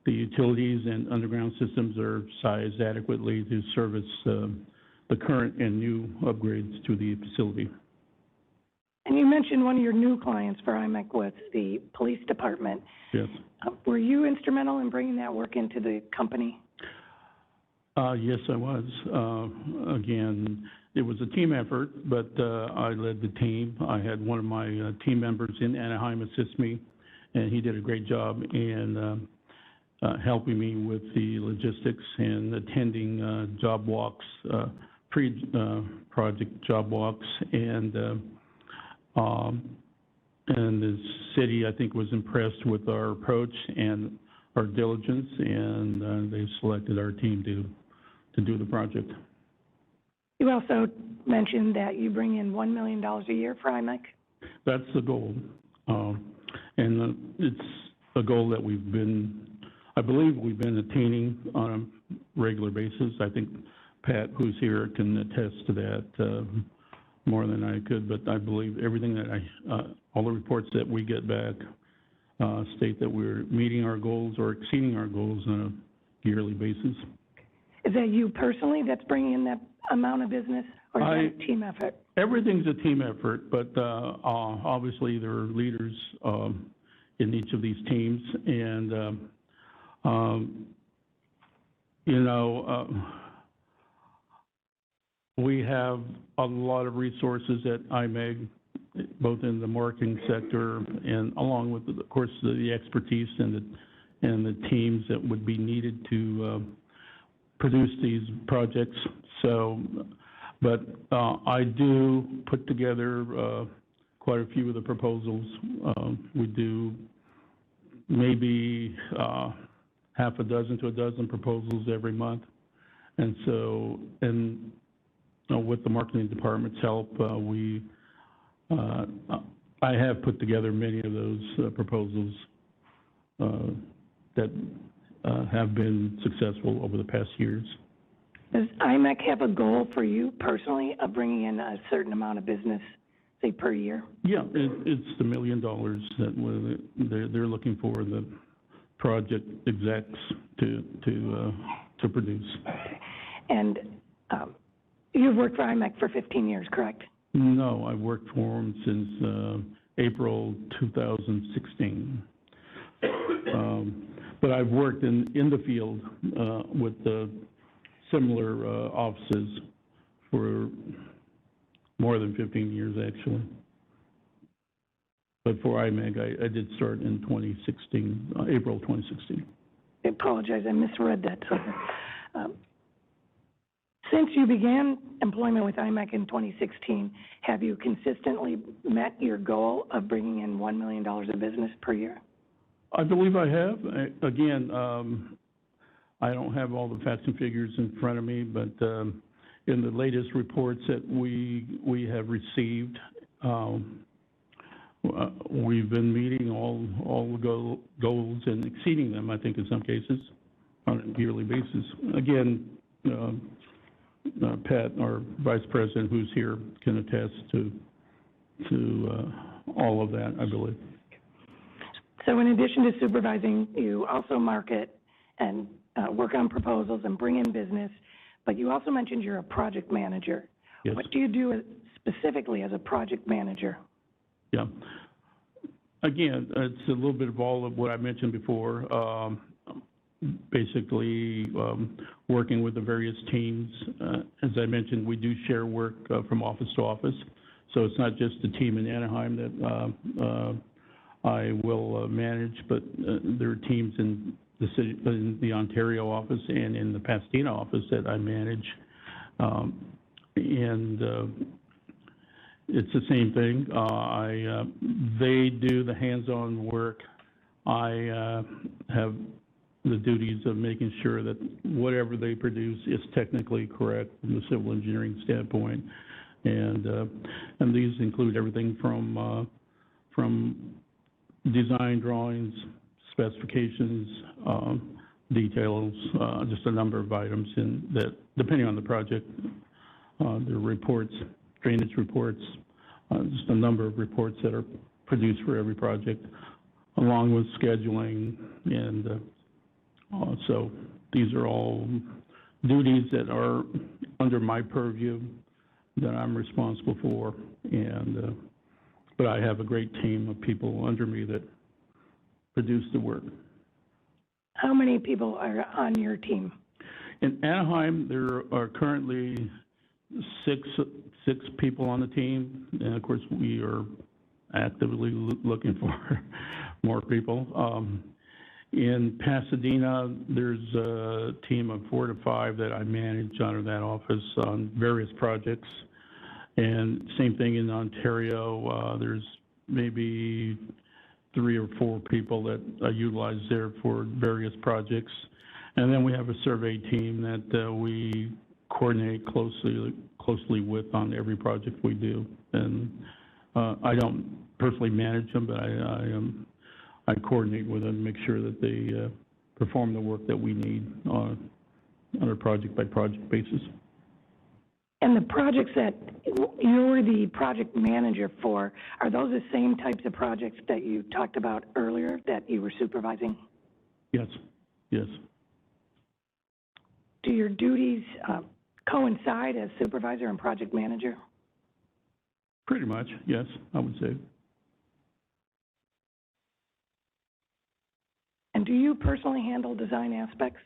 utilities and underground systems are sized adequately to service the current and new upgrades to the facility. And you mentioned one of your new clients for IMEC was the police department. Yes. Were you instrumental in bringing that work into the company? Yes, I was. Again, it was a team effort, but I led the team. I had one of my team members in Anaheim assist me, and he did a great job in helping me with the logistics and attending job walks, pre-project job walks, and the city, I think, was impressed with our approach and our diligence, and they selected our team to do the project. You also mentioned that you bring in $1 million a year for IMEC. That's the goal, and it's a goal that I believe we've been attaining on a regular basis. I think Pat, who's here, can attest to that more than I could, but I believe everything that all the reports that we get back state that we're meeting our goals or exceeding our goals on a yearly basis. Is that you personally that's bringing in that amount of business, or is that a team effort? Everything's a team effort, but obviously there are leaders in each of these teams, and we have a lot of resources at IMEG, both in the marketing sector and along with, of course, the expertise and the teams that would be needed to produce these projects. So, but I do put together quite a few of the proposals. We do maybe half a dozen to a dozen proposals every month, and so with the marketing department's help, I have put together many of those proposals that have been successful over the past years. Does IMEC have a goal for you personally of bringing in a certain amount of business, say, per year? Yeah, it's the $1 million that they're looking for the project execs to produce. And you've worked for IMEC for 15 years, correct? No, I've worked for them since April 2016. But I've worked in the field with similar offices for more than 15 years, actually. But for IMEG, I did start in 2016, April 2016. I apologize, I misread that. Since you began employment with IMEC in 2016, have you consistently met your goal of bringing in $1 million of business per year? I believe I have. Again, I don't have all the facts and figures in front of me, but in the latest reports that we have received, we've been meeting all the goals and exceeding them, I think, in some cases, on a yearly basis. Again, Pat, our vice president, who's here, can attest to all of that, I believe. So in addition to supervising, you also market and work on proposals and bring in business, but you also mentioned you're a project manager. Yes. What do you do specifically as a project manager? Yeah. Again, it's a little bit of all of what I mentioned before. Basically, working with the various teams. As I mentioned, we do share work from office to office. So it's not just the team in Anaheim that I will manage, but there are teams in the city, in the Ontario office and in the Pasadena office that I manage. It's the same thing. They do the hands-on work. I have the duties of making sure that whatever they produce is technically correct from the civil engineering standpoint, and these include everything from design drawings, specifications, details, just a number of items in that, depending on the project, the reports, drainage reports, just a number of reports that are produced for every project, along with scheduling, and so these are all duties that are under my purview that I'm responsible for, and but I have a great team of people under me that produce the work. How many people are on your team? In Anaheim, there are currently six people on the team, and of course, we are actively looking for more people. In Pasadena, there's a team of 4 to 5 that I manage out of that office on various projects. And same thing in Ontario, there's maybe 3 or 4 people that I utilize there for various projects. And then we have a survey team that we coordinate closely with on every project we do. And I don't personally manage them, but I coordinate with them, make sure that they perform the work that we need on a project-by-project basis. And the projects that you're the project manager for, are those the same types of projects that you talked about earlier that you were supervising? Yes, yes. Do your duties coincide as supervisor and project manager? Pretty much, yes, I would say. And do you personally handle design aspects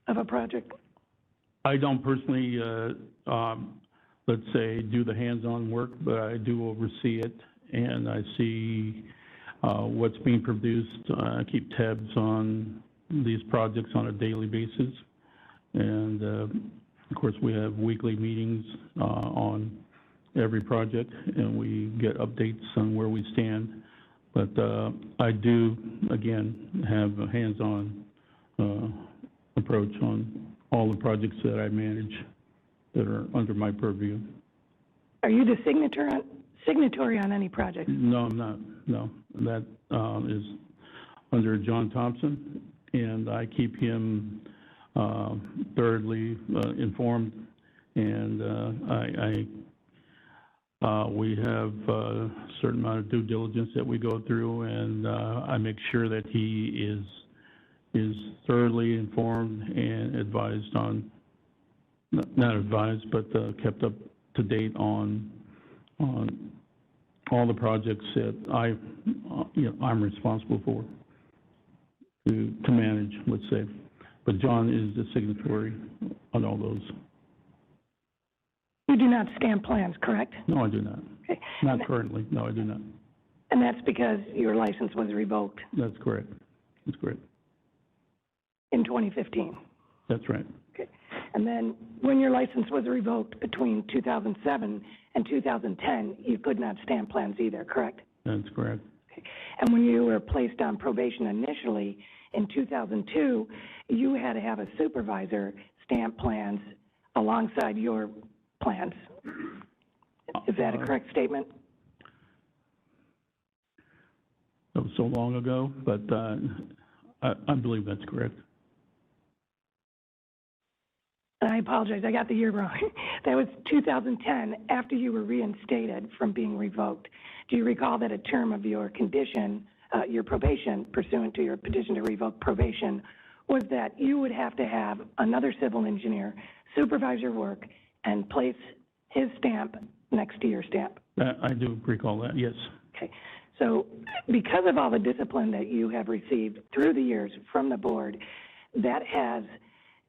of a project? I don't personally, let's say, do the hands-on work, but I do oversee it, and I see what's being produced. I keep tabs on these projects on a daily basis. And, of course, we have weekly meetings on every project, and we get updates on where we stand. But I do, again, have a hands-on approach on all the projects that I manage that are under my purview. Are you the signatory on any project? No, I'm not. No, that is under John Thompson, and I keep him thoroughly informed. And we have a certain amount of due diligence that we go through, and I make sure that he is thoroughly informed and advised on, not advised, but kept up to date on all the projects that I'm responsible for to manage, let's say. But John is the signatory on all those. You do not stamp plans, correct? No, I do not. Okay. Not currently. No, I do not. And that's because your license was revoked That's correct. That's correct. in 2015? That's right. Okay. And then when your license was revoked between 2007 and 2010, you could not stamp plans either, correct? That's correct. Okay. And when you were placed on probation initially in 2002, you had to have a supervisor stamp plans alongside your plans. Is that a correct statement? That was so long ago, but I believe that's correct. I apologize, I got the year wrong. That was 2010, after you were reinstated from being revoked. Do you recall that a term of your condition, your probation, pursuant to your petition to revoke probation, was that you would have to have another civil engineer supervise your work and place his stamp next to your stamp? I do recall that, yes. Okay. So because of all the discipline that you have received through the years from the board, that has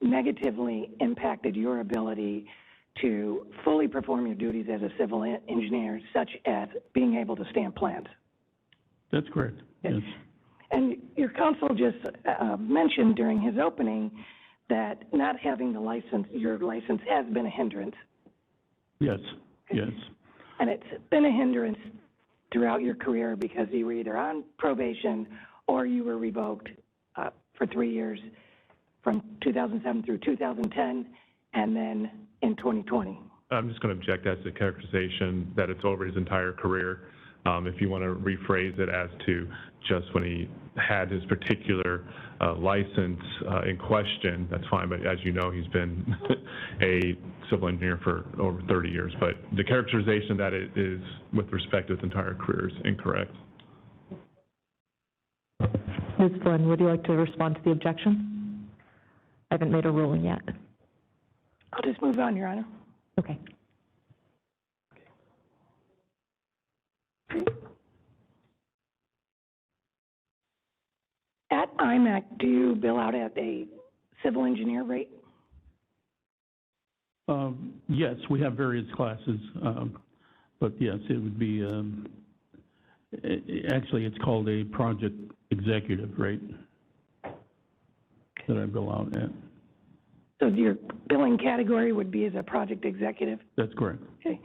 negatively impacted your ability to fully perform your duties as a civil engineer, such as being able to stamp plans. That's correct, yes. And your counsel just mentioned during his opening that not having the license, your license has been a hindrance. Yes, yes. And it's been a hindrance throughout your career because you were either on probation or you were revoked for 3 years from 2007 through 2010 and then in 2020. I'm just going to object as to the characterization that it's over his entire career. If you want to rephrase it as to just when he had his particular license in question, that's fine. But as you know, he's been a civil engineer for over 30 years. But the characterization that it is with respect to his entire career is incorrect. Ms. Flynn, would you like to respond to the objection? I haven't made a ruling yet. I'll just move on, Your Honor. Okay. At IMAC, do you bill out at a civil engineer rate? Yes, we have various classes, but yes, it would be, actually, it's called a project executive, right? That I bill out at. So your billing category would be as a project executive? That's correct. Okay.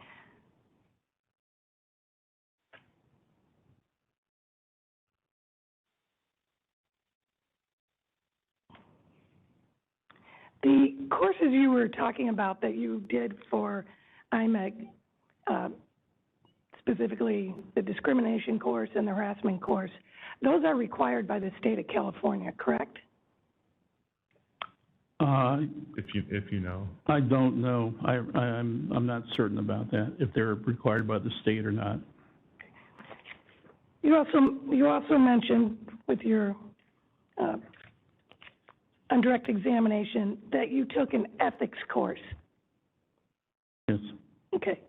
The courses you were talking about that you did for IMEG, specifically the discrimination course and the harassment course, those are required by the state of California, correct? If you know. I don't know. I'm not certain about that, if they're required by the state or not. You also mentioned with your on direct examination that you took an ethics course. Yes. Okay.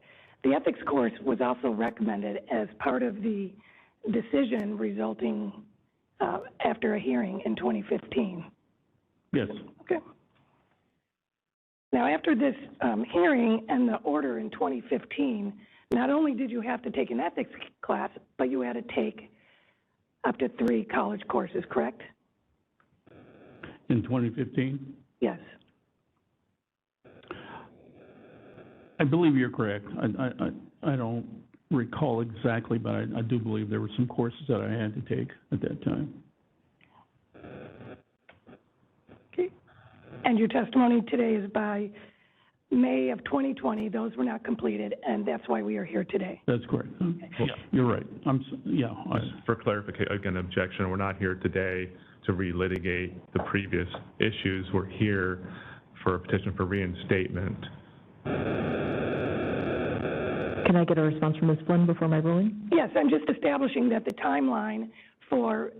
The ethics course was also recommended as part of the decision resulting after a hearing in 2015. Yes. Okay. Now, after this hearing and the order in 2015, not only did you have to take an ethics class, but you had to take up to 3 college courses, correct? In 2015? Yes. I believe you're correct. I don't recall exactly, but I do believe there were some courses that I had to take at that time. Okay. And your testimony today is by May of 2020. Those were not completed, and that's why we are here today. That's correct. Yeah, you're right. For clarification, again, objection, we're not here today to relitigate the previous issues. We're here for a petition for reinstatement. Can I get a response from Ms. Flynn before my ruling? Yes, I'm just establishing that the timeline for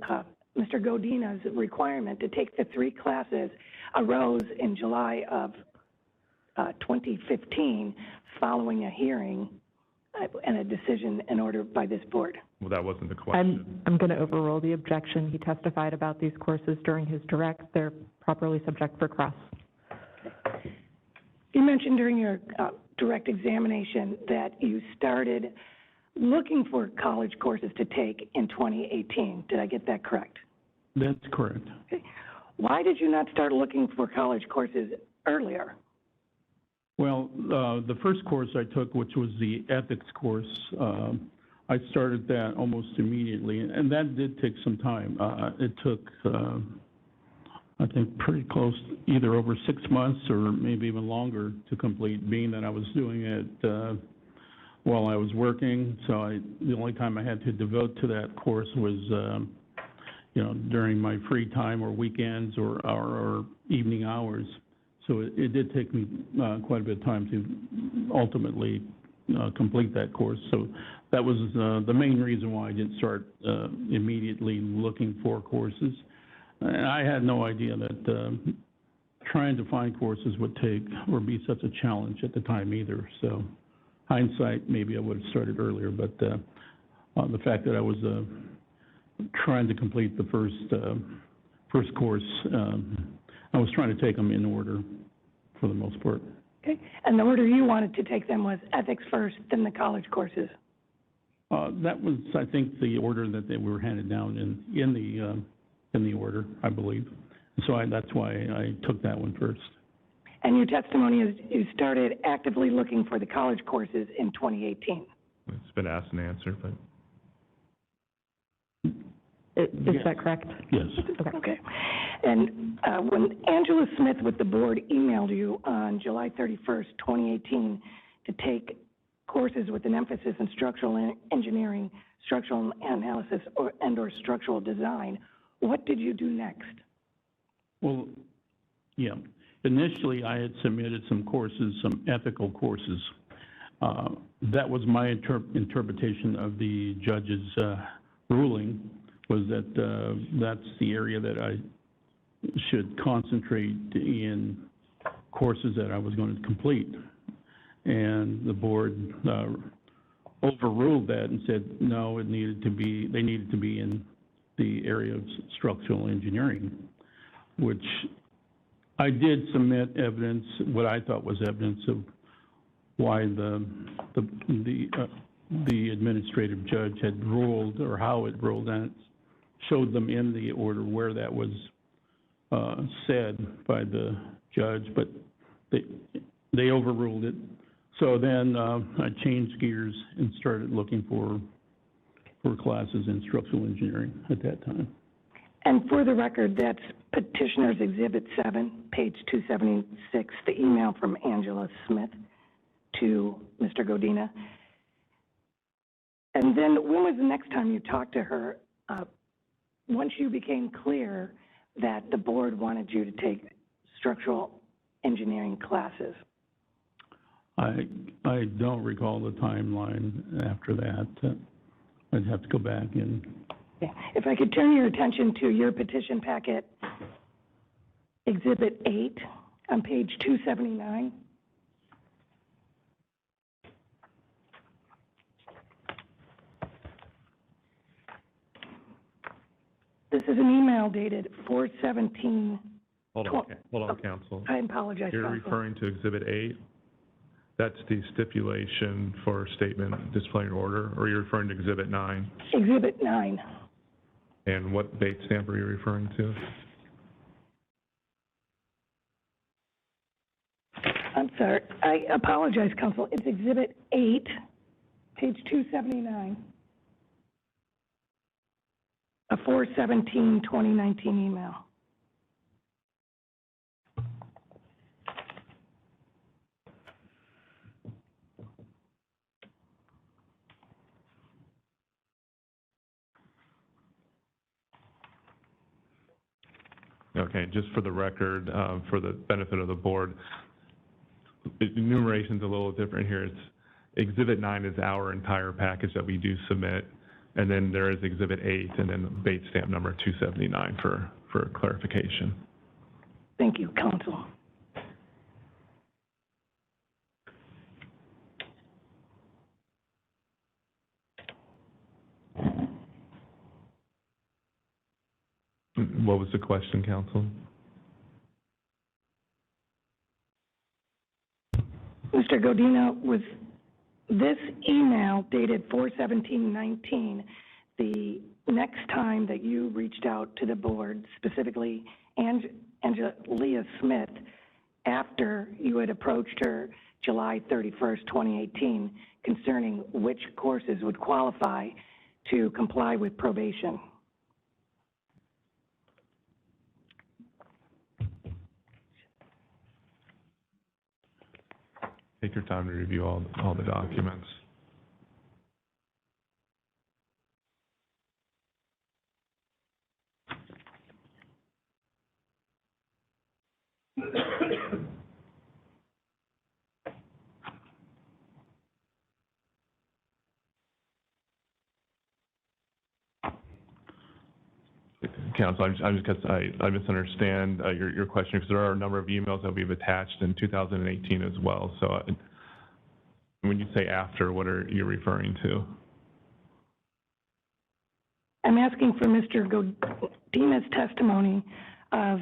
Mr. Godina's requirement to take the 3 classes arose in July of 2015 following a hearing and a decision in order by this board. Well, that wasn't the question. I'm going to overrule the objection. He testified about these courses during his direct. They're properly subject for cross. You mentioned during your direct examination that you started looking for college courses to take in 2018. Did I get that correct? That's correct. Okay. Why did you not start looking for college courses earlier? Well, the first course I took, which was the ethics course, I started that almost immediately, and that did take some time. It took, I think, pretty close, either over 6 months or maybe even longer to complete, being that I was doing it while I was working. So the only time I had to devote to that course was, during my free time or weekends or evening hours. So it did take me quite a bit of time to ultimately complete that course. So that was the main reason why I didn't start immediately looking for courses. And I had no idea that trying to find courses would be such a challenge at the time either. So hindsight, maybe I would have started earlier, but the fact that I was trying to complete the first course, I was trying to take them in order for the most part. Okay. And the order you wanted to take them was ethics first, then the college courses. That was, I think, the order that they were handed down in the order, I believe. So that's why I took that one first. And your testimony is you started actively looking for the college courses in 2018. It's been asked and answered, but. Is that correct? Yes. Okay. And when Angela Smith with the board emailed you on July 31st, 2018, to take courses with an emphasis in structural engineering, structural analysis, or structural design, what did you do next? Well, yeah. Initially, I had submitted some courses, some ethical courses. That was my interpretation of the judge's ruling, was that that's the area that I should concentrate in courses that I was going to complete. And the board overruled that and said, no, they needed to be in the area of structural engineering, which I did submit evidence, what I thought was evidence of why the administrative judge had ruled, or how it ruled, and it showed them in the order where that was said by the judge, but they overruled it. So then I changed gears and started looking for classes in structural engineering at that time. And for the record, that's Petitioner's Exhibit 7, page 276, the email from Angela Smith to Mr. Godina. And then when was the next time you talked to her, once you became clear that the board wanted you to take structural engineering classes? I don't recall the timeline after that. I'd have to go back and... Yeah. If I could turn your attention to your petition packet, Exhibit 8 on page 279. This is an email dated 4/17. Hold on, counsel. I apologize, You're counsel. referring to Exhibit 8? That's the stipulation for statement disciplinary order, or you're referring to Exhibit 9? Exhibit 9. And what date stamp are you referring to? I'm sorry. I apologize, counsel. It's Exhibit 8, page 279. A 4/17/2019 email. Okay, just for the record, for the benefit of the board, enumeration's a little different here. It's Exhibit 9 is our entire package that we do submit, and then there is Exhibit 8, and then bait stamp number 279 for clarification. Thank you, counsel. What was the question, counsel? Mr. Godina, was this email dated 4/17/19 the next time that you reached out to the board, specifically Angela Smith, after you had approached her July 31st, 2018, concerning which courses would qualify to comply with probation? Take your time to review all the documents. Counsel, I misunderstand your question, because there are a number of emails that we've attached in 2018 as well. So when you say after, what are you referring to? I'm asking for Mr. Godina's testimony of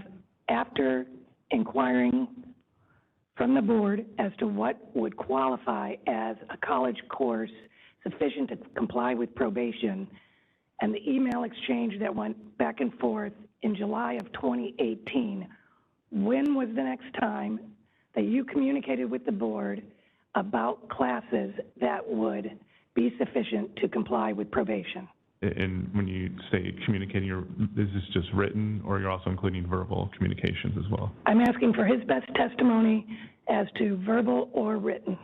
after inquiring from the board as to what would qualify as a college course sufficient to comply with probation, and the email exchange that went back and forth in July of 2018, when was the next time that you communicated with the board about classes that would be sufficient to comply with probation? And when you say communicating, is this just written, or you're also including verbal communications as well? I'm asking for his best testimony as to verbal or written.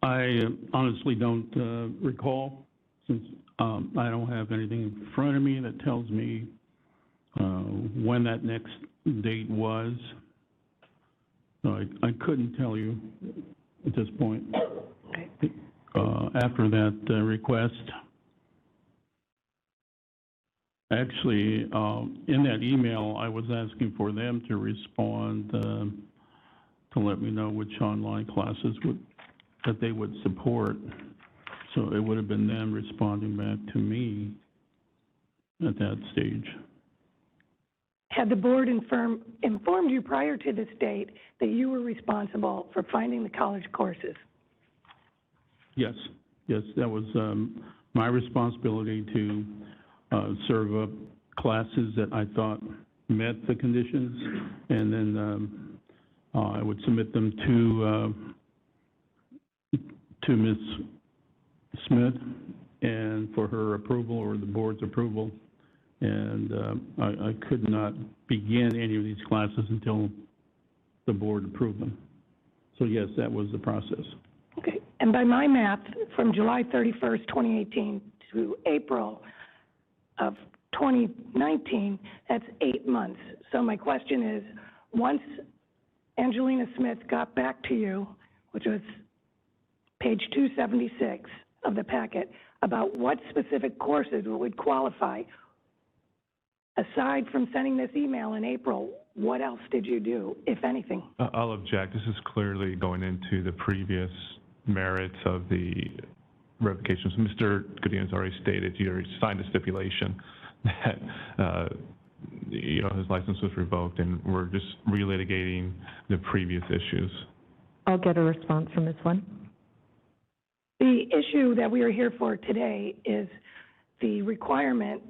I honestly don't recall, since I don't have anything in front of me that tells me when that next date was. So I couldn't tell you at this point. Okay. After that request, actually, in that email, I was asking for them to respond to let me know which online classes that they would support. So it would have been them responding back to me at that stage. Had the board informed you prior to this date that you were responsible for finding the college courses? Yes, that was my responsibility to serve up classes that I thought met the conditions, and then I would submit them to Ms. Smith and for her approval or the board's approval. And I could not begin any of these classes until the board approved them. So yes, that was the process. Okay, and by my math, from July 31st, 2018 to April of 2019, that's 8 months. So my question is, once Angelina Smith got back to you, which was page 276 of the packet, about what specific courses would qualify, aside from sending this email in April, what else did you do, if anything? I'll object. This is clearly going into the previous merits of the revocations. Mr. Godina has already stated, he already signed a stipulation that his license was revoked, and we're just relitigating the previous issues. I'll get a response from Ms. Flynn. The issue that we are here for today is the requirement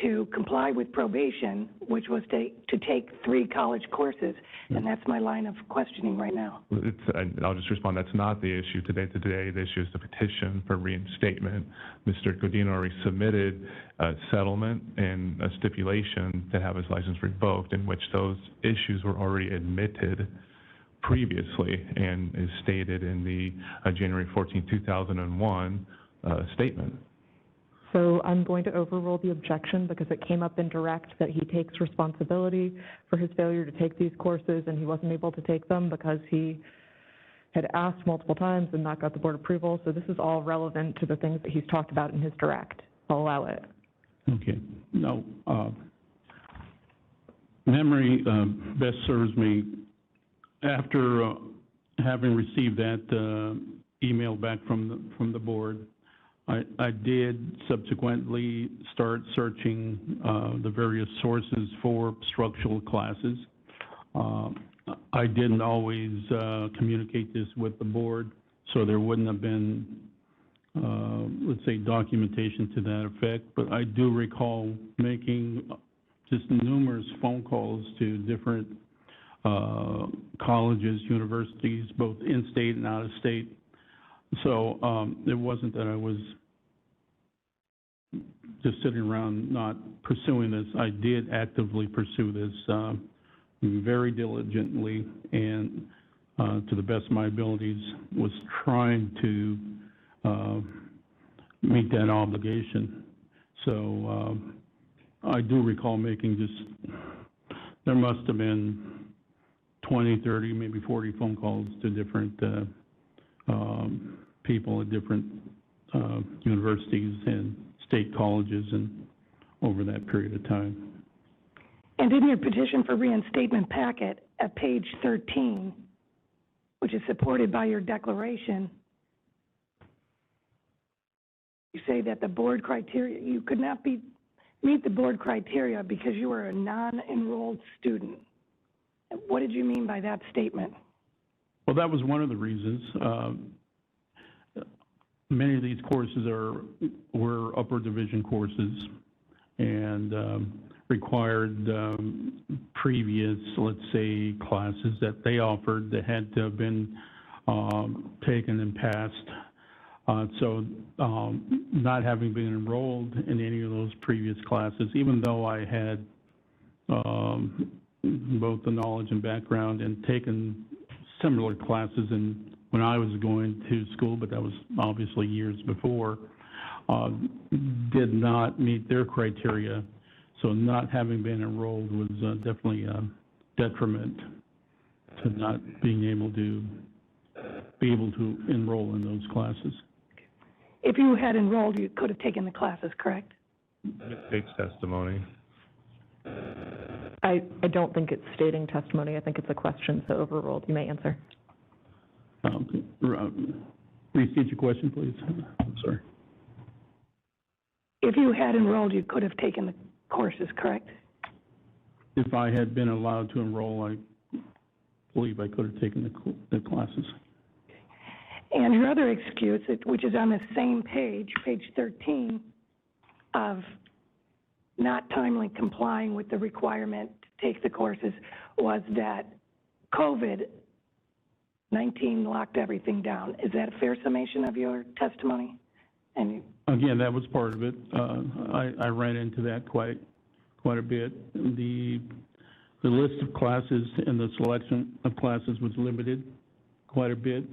to comply with probation, which was to take 3 college courses, and that's my line of questioning right now. I'll just respond, that's not the issue today. Today, the issue is the petition for reinstatement. Mr. Godina already submitted a settlement and a stipulation to have his license revoked, in which those issues were already admitted previously and is stated in the January 14, 2001 statement. So I'm going to overrule the objection because it came up in direct that he takes responsibility for his failure to take these courses, and he wasn't able to take them because he had asked multiple times and not got the board approval. So this is all relevant to the things that he's talked about in his direct. I'll allow it. Okay. No, memory best serves me. After having received that email back from the board, I did subsequently start searching the various sources for structural classes. I didn't always communicate this with the board, so there wouldn't have been, let's say, documentation to that effect. But I do recall making just numerous phone calls to different colleges, universities, both in-state and out-of-state. So it wasn't that I was just sitting around not pursuing this. I did actively pursue this very diligently, and to the best of my abilities was trying to meet that obligation. So I do recall making there must have been 20, 30, maybe 40 phone calls to different people at different universities and state colleges and over that period of time. And in your petition for reinstatement packet at page 13, which is supported by your declaration, you say that the board criteria, you could not meet the board criteria because you were a non-enrolled student. What did you mean by that statement? Well, that was one of the reasons. Many of these courses were upper division courses and required previous, let's say, classes that they offered that had to have been taken and passed. So not having been enrolled in any of those previous classes, even though I had both the knowledge and background and taken similar classes when I was going to school, but that was obviously years before, did not meet their criteria. So not having been enrolled was definitely a detriment to not being able to enroll in those classes. If you had enrolled, you could have taken the classes, correct? It takes testimony. I don't think it's stating testimony. I think it's a question, so overruled. You may answer. Restate your question, please. I'm sorry. If you had enrolled, you could have taken the courses, correct? if I had been allowed to enroll, I believe I could have taken the classes. And your other excuse, which is on the same page, page 13, of not timely complying with the requirement to take the courses, was that COVID-19 locked everything down. Is that a fair summation of your testimony? And again, that was part of it. I ran into that quite a bit. The list of classes and the selection of classes was limited quite a bit.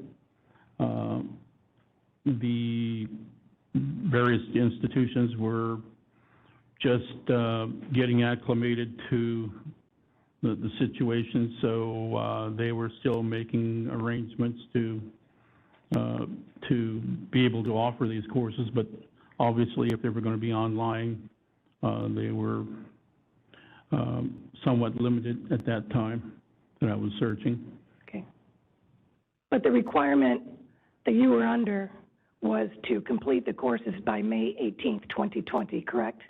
The various institutions were just getting acclimated to the situation, so they were still making arrangements to be able to offer these courses, but obviously if they were going to be online, they were somewhat limited at that time that I was searching. okay. But the requirement that you were under was to complete the courses by May 18th, 2020, correct?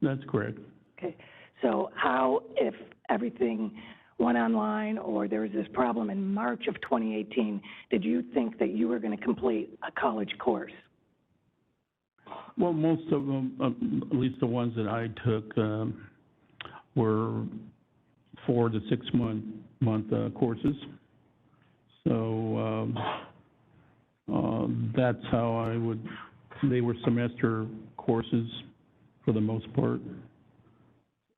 That's correct. Okay. So how, if everything went online or there was this problem in March of 2018, did you think that you were going to complete a college course? Well, most of them, at least the ones that I took, were 4 to 6 month courses. So that's how they were semester courses for the most part,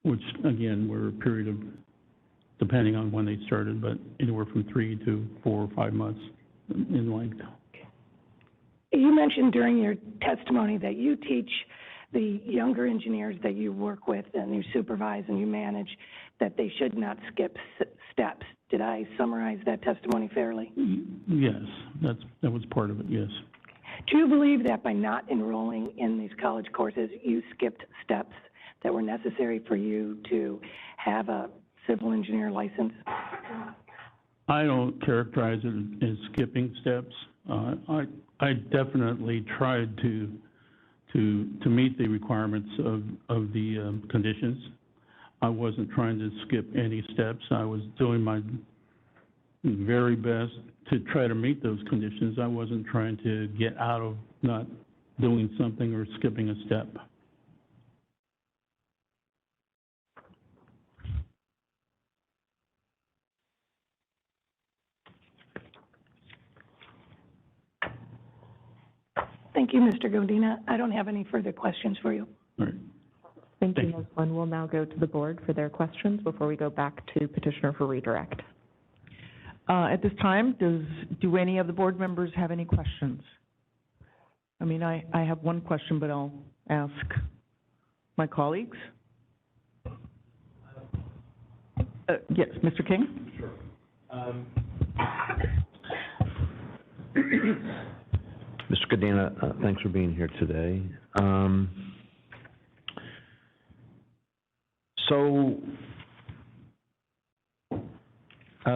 which again were a period of, depending on when they started, but anywhere from 3 to 4 or 5 months in length. You mentioned during your testimony that you teach the younger engineers that you work with and you supervise and you manage that they should not skip steps. Did I summarize that testimony fairly? Yes, that was part of it, yes. Do you believe that by not enrolling in these college courses, you skipped steps that were necessary for you to have a civil engineer license? I don't characterize it as skipping steps. I definitely tried to meet the requirements of the conditions. I wasn't trying to skip any steps. I was doing my very best to try to meet those conditions. I wasn't trying to get out of not doing something or skipping a step. Thank you, Mr. Godina. I don't have any further questions for you. All right. Thank you, Ms. Lynn. We'll now go to the board for their questions before we go back to petitioner for redirect. At this time, do any of the board members have any questions? I mean, I have one question, but I'll ask my colleagues. Yes, Mr. King? Sure. Mr. Godina, thanks for being here today.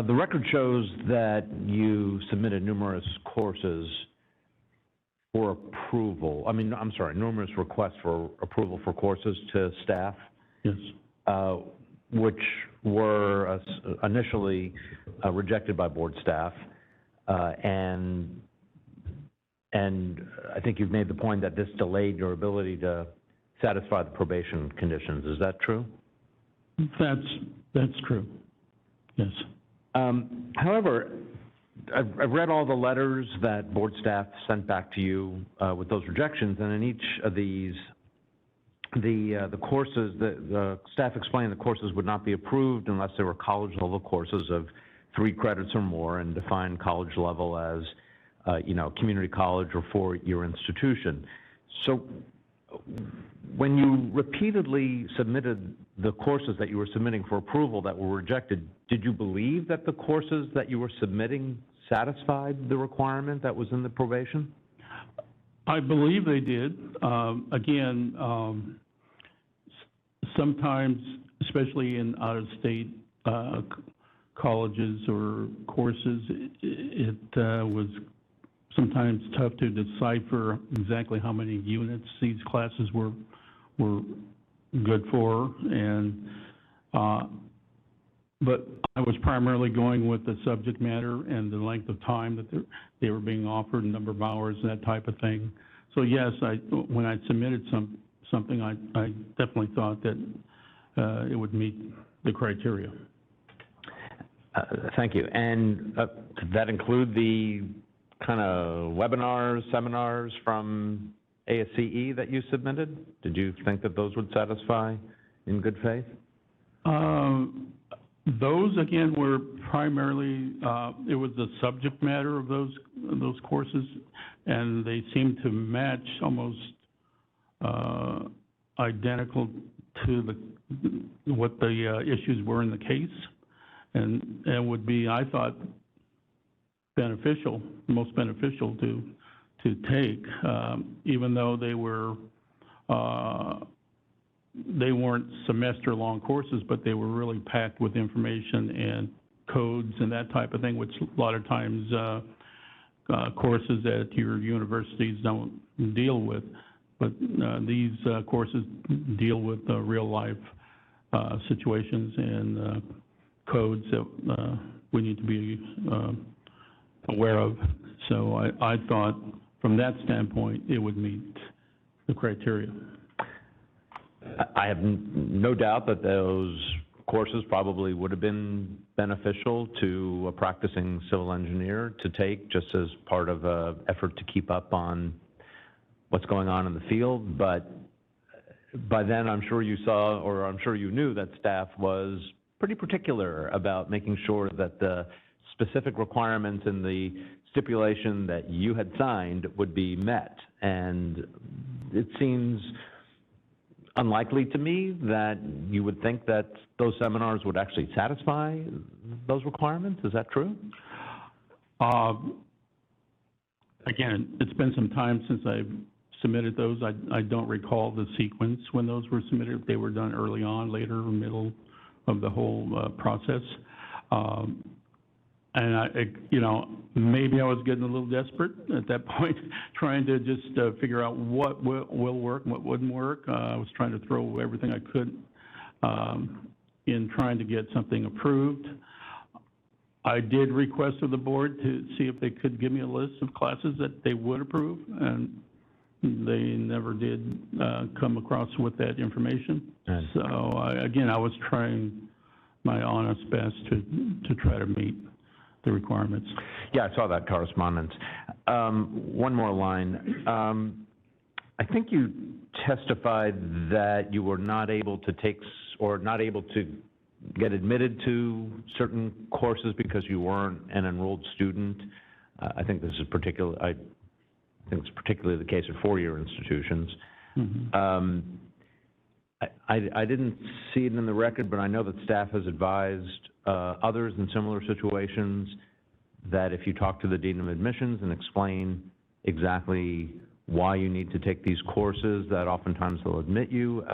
The record shows that you submitted numerous courses for approval. Numerous requests for approval for courses to staff. Yes. Which were initially rejected by board staff, and I think you've made the point that this delayed your ability to satisfy the probation conditions. Is that true? That's true. Yes. However, I've read all the letters that board staff sent back to you with those rejections, and in each of these, the courses, the staff explained the courses would not be approved unless they were college level courses of 3 credits or more, and defined college level as community college or 4-year institution. So when you repeatedly submitted the courses that you were submitting for approval that were rejected, did you believe that the courses that you were submitting satisfied the requirement that was in the probation? I believe they did. Again, sometimes, especially in out-of-state colleges or courses, it was sometimes tough to decipher exactly how many units these classes were good for, and But I was primarily going with the subject matter and the length of time that they were being offered, number of hours, and that type of thing. So yes, when I submitted something, I definitely thought that it would meet the criteria. Thank you. And did that include the kind of webinars, seminars from ASCE that you submitted? Did you think that those would satisfy in good faith? Those, again, were primarily, it was the subject matter of those courses, and they seemed to match almost identical to what the issues were in the case, and would be, I thought, most beneficial to take, even though they weren't semester-long courses, but they were really packed with information and codes and that type of thing, which a lot of times courses at your universities don't deal with. But these courses deal with real-life situations and codes that we need to be aware of. So I thought, from that standpoint, it would meet the criteria. I have no doubt that those courses probably would have been beneficial to a practicing civil engineer to take, just as part of an effort to keep up on what's going on in the field. But by then, I'm sure you saw, or I'm sure you knew, that staff was pretty particular about making sure that the specific requirements in the stipulation that you had signed would be met. And it seems unlikely to me that you would think that those seminars would actually satisfy those requirements. Is that true? Again, it's been some time since I've submitted those. I don't recall the sequence when those were submitted, if they were done early on, later, or middle of the whole process. And maybe I was getting a little desperate at that point, trying to just figure out what will work and what wouldn't work. I was trying to throw everything I could in trying to get something approved. I did request of the board to see if they could give me a list of classes that they would approve, and they never did come across with that information. Right. So I was trying my honest best to try to meet the requirements. Yeah, I saw that correspondence. One more line. I think you testified that you were not able to take or not able to get admitted to certain courses because you weren't an enrolled student. I think this is particularly the case at four-year institutions. Mm-hmm. I didn't see it in the record, but I know that staff has advised others in similar situations that if you talk to the Dean of Admissions and explain exactly why you need to take these courses, that oftentimes they'll admit you.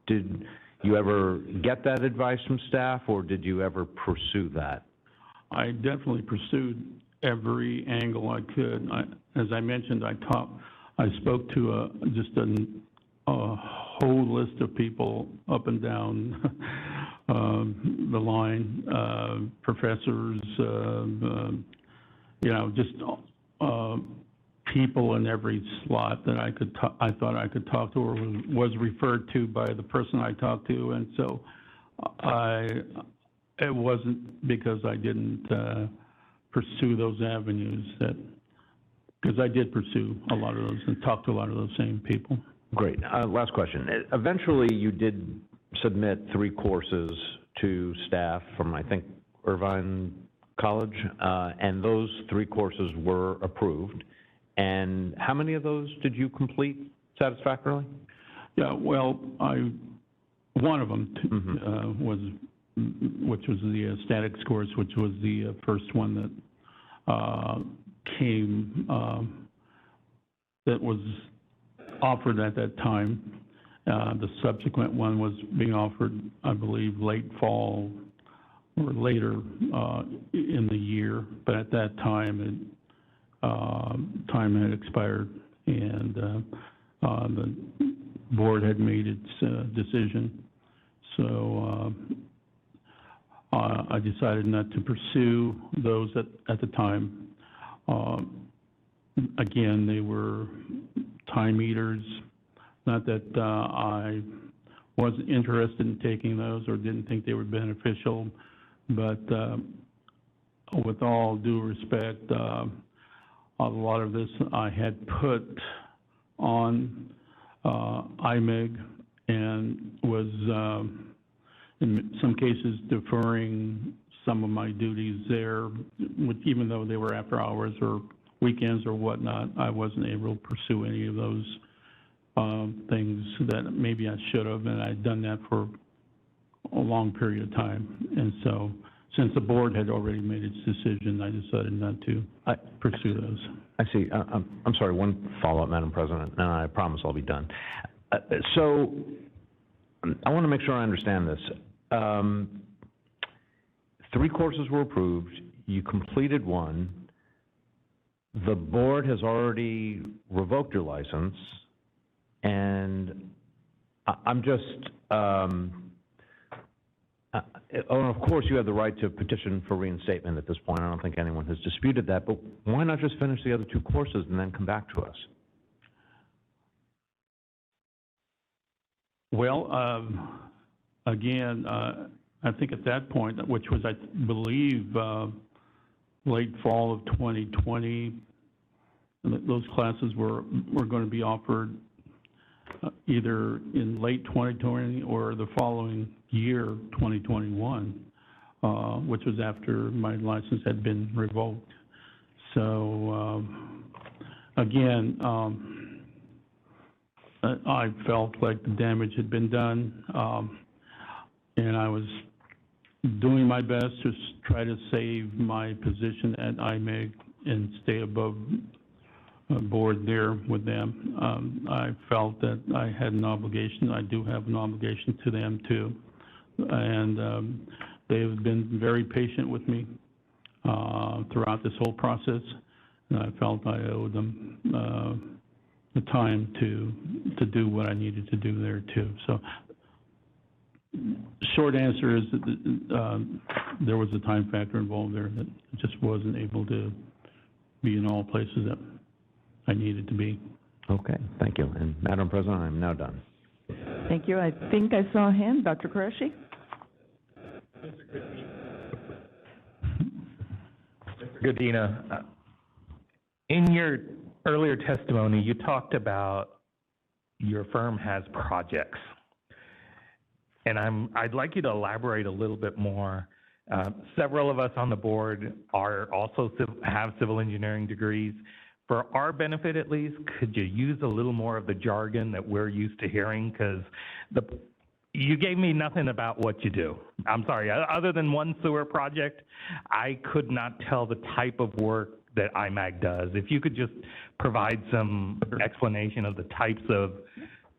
Did you ever get that advice from staff, or did you ever pursue that? I definitely pursued every angle I could. As I mentioned, I spoke to just a whole list of people up and down the line, professors, just people in every slot that I thought I could talk to, or was referred to by the person I talked to, and so it wasn't because I didn't pursue those avenues, because I did pursue a lot of those and talk to a lot of those same people. Great. Last question. Eventually, you did submit 3 courses to staff from, I think, Irvine College, and those 3 courses were approved. And how many of those did you complete satisfactorily? Yeah, well, one of them which was the statics course, which was the first one that came, that was offered at that time. The subsequent one was being offered, I believe, late fall or later in the year, but at that time, time had expired, and the board had made its decision. So I decided not to pursue those at the time. Again, they were time eaters. Not that I wasn't interested in taking those or didn't think they were beneficial, but with all due respect, a lot of this I had put on IMEG and was in some cases deferring some of my duties there, even though they were after hours or weekends or whatnot. I wasn't able to pursue any of those things that maybe I should have, and I'd done that for a long period of time. And so, since the board had already made its decision, I decided not to pursue those. I see. I'm sorry, one follow-up, Madam President, and I promise I'll be done. So, I want to make sure I understand this. 3 courses were approved. You completed one. The board has already revoked your license, and I'm just, of course you have the right to petition for reinstatement at this point. I don't think anyone has disputed that, but why not just finish the other 2 courses and then come back to us? Well, again, I think at that point, which was, I believe, late fall of 2020, those classes were going to be offered either in late 2020 or the following year, 2021, which was after my license had been revoked. So, again, I felt like the damage had been done, and I was doing my best to try to save my position at IMEG and stay above board there with them. I felt that I had an obligation. I do have an obligation to them too, and they have been very patient with me throughout this whole process, and I felt I owed them the time to do what I needed to do there too. So, short answer is that there was a time factor involved there that just wasn't able to be in all places that I needed to be. Okay, thank you. And Madam President, I'm now done. Thank you. I think I saw a hand. Dr. Qureshi? Mr. Godina, in your earlier testimony, you talked about your firm has projects. And I'd like you to elaborate a little bit more. Several of us on the board have civil engineering degrees. For our benefit, at least, could you use a little more of the jargon that we're used to hearing? Because you gave me nothing about what you do. I'm sorry, other than one sewer project, I could not tell the type of work that IMAG does. If you could just provide some explanation of the types of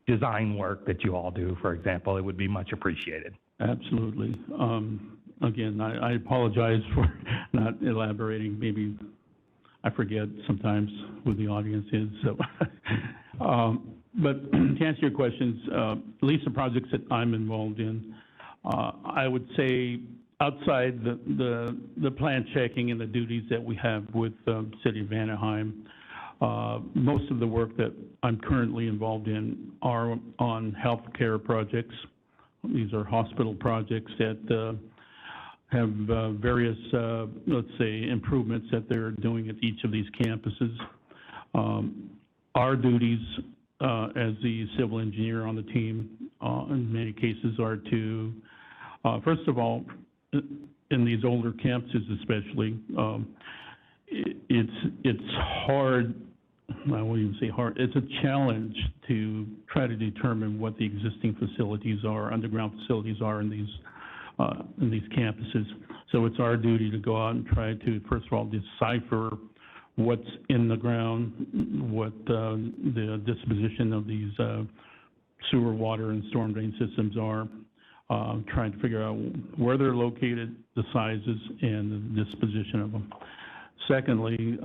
design work that you all do, for example, it would be much appreciated. Absolutely. Again, I apologize for not elaborating. Maybe I forget sometimes who the audience is. So, but to answer your questions, at least the projects that I'm involved in, I would say outside the plan checking and the duties that we have with City of Anaheim, most of the work that I'm currently involved in are on healthcare projects. These are hospital projects that have various, let's say, improvements that they're doing at each of these campuses. Our duties as the civil engineer on the team, in many cases, are to, first of all, in these older campuses especially, it's hard, I won't even say hard, it's a challenge to try to determine what the existing facilities are, underground facilities are in these campuses. So it's our duty to go out and try to, first of all, decipher what's in the ground, what the disposition of these sewer, water, and storm drain systems are, trying to figure out where they're located, the sizes, and the disposition of them. Secondly,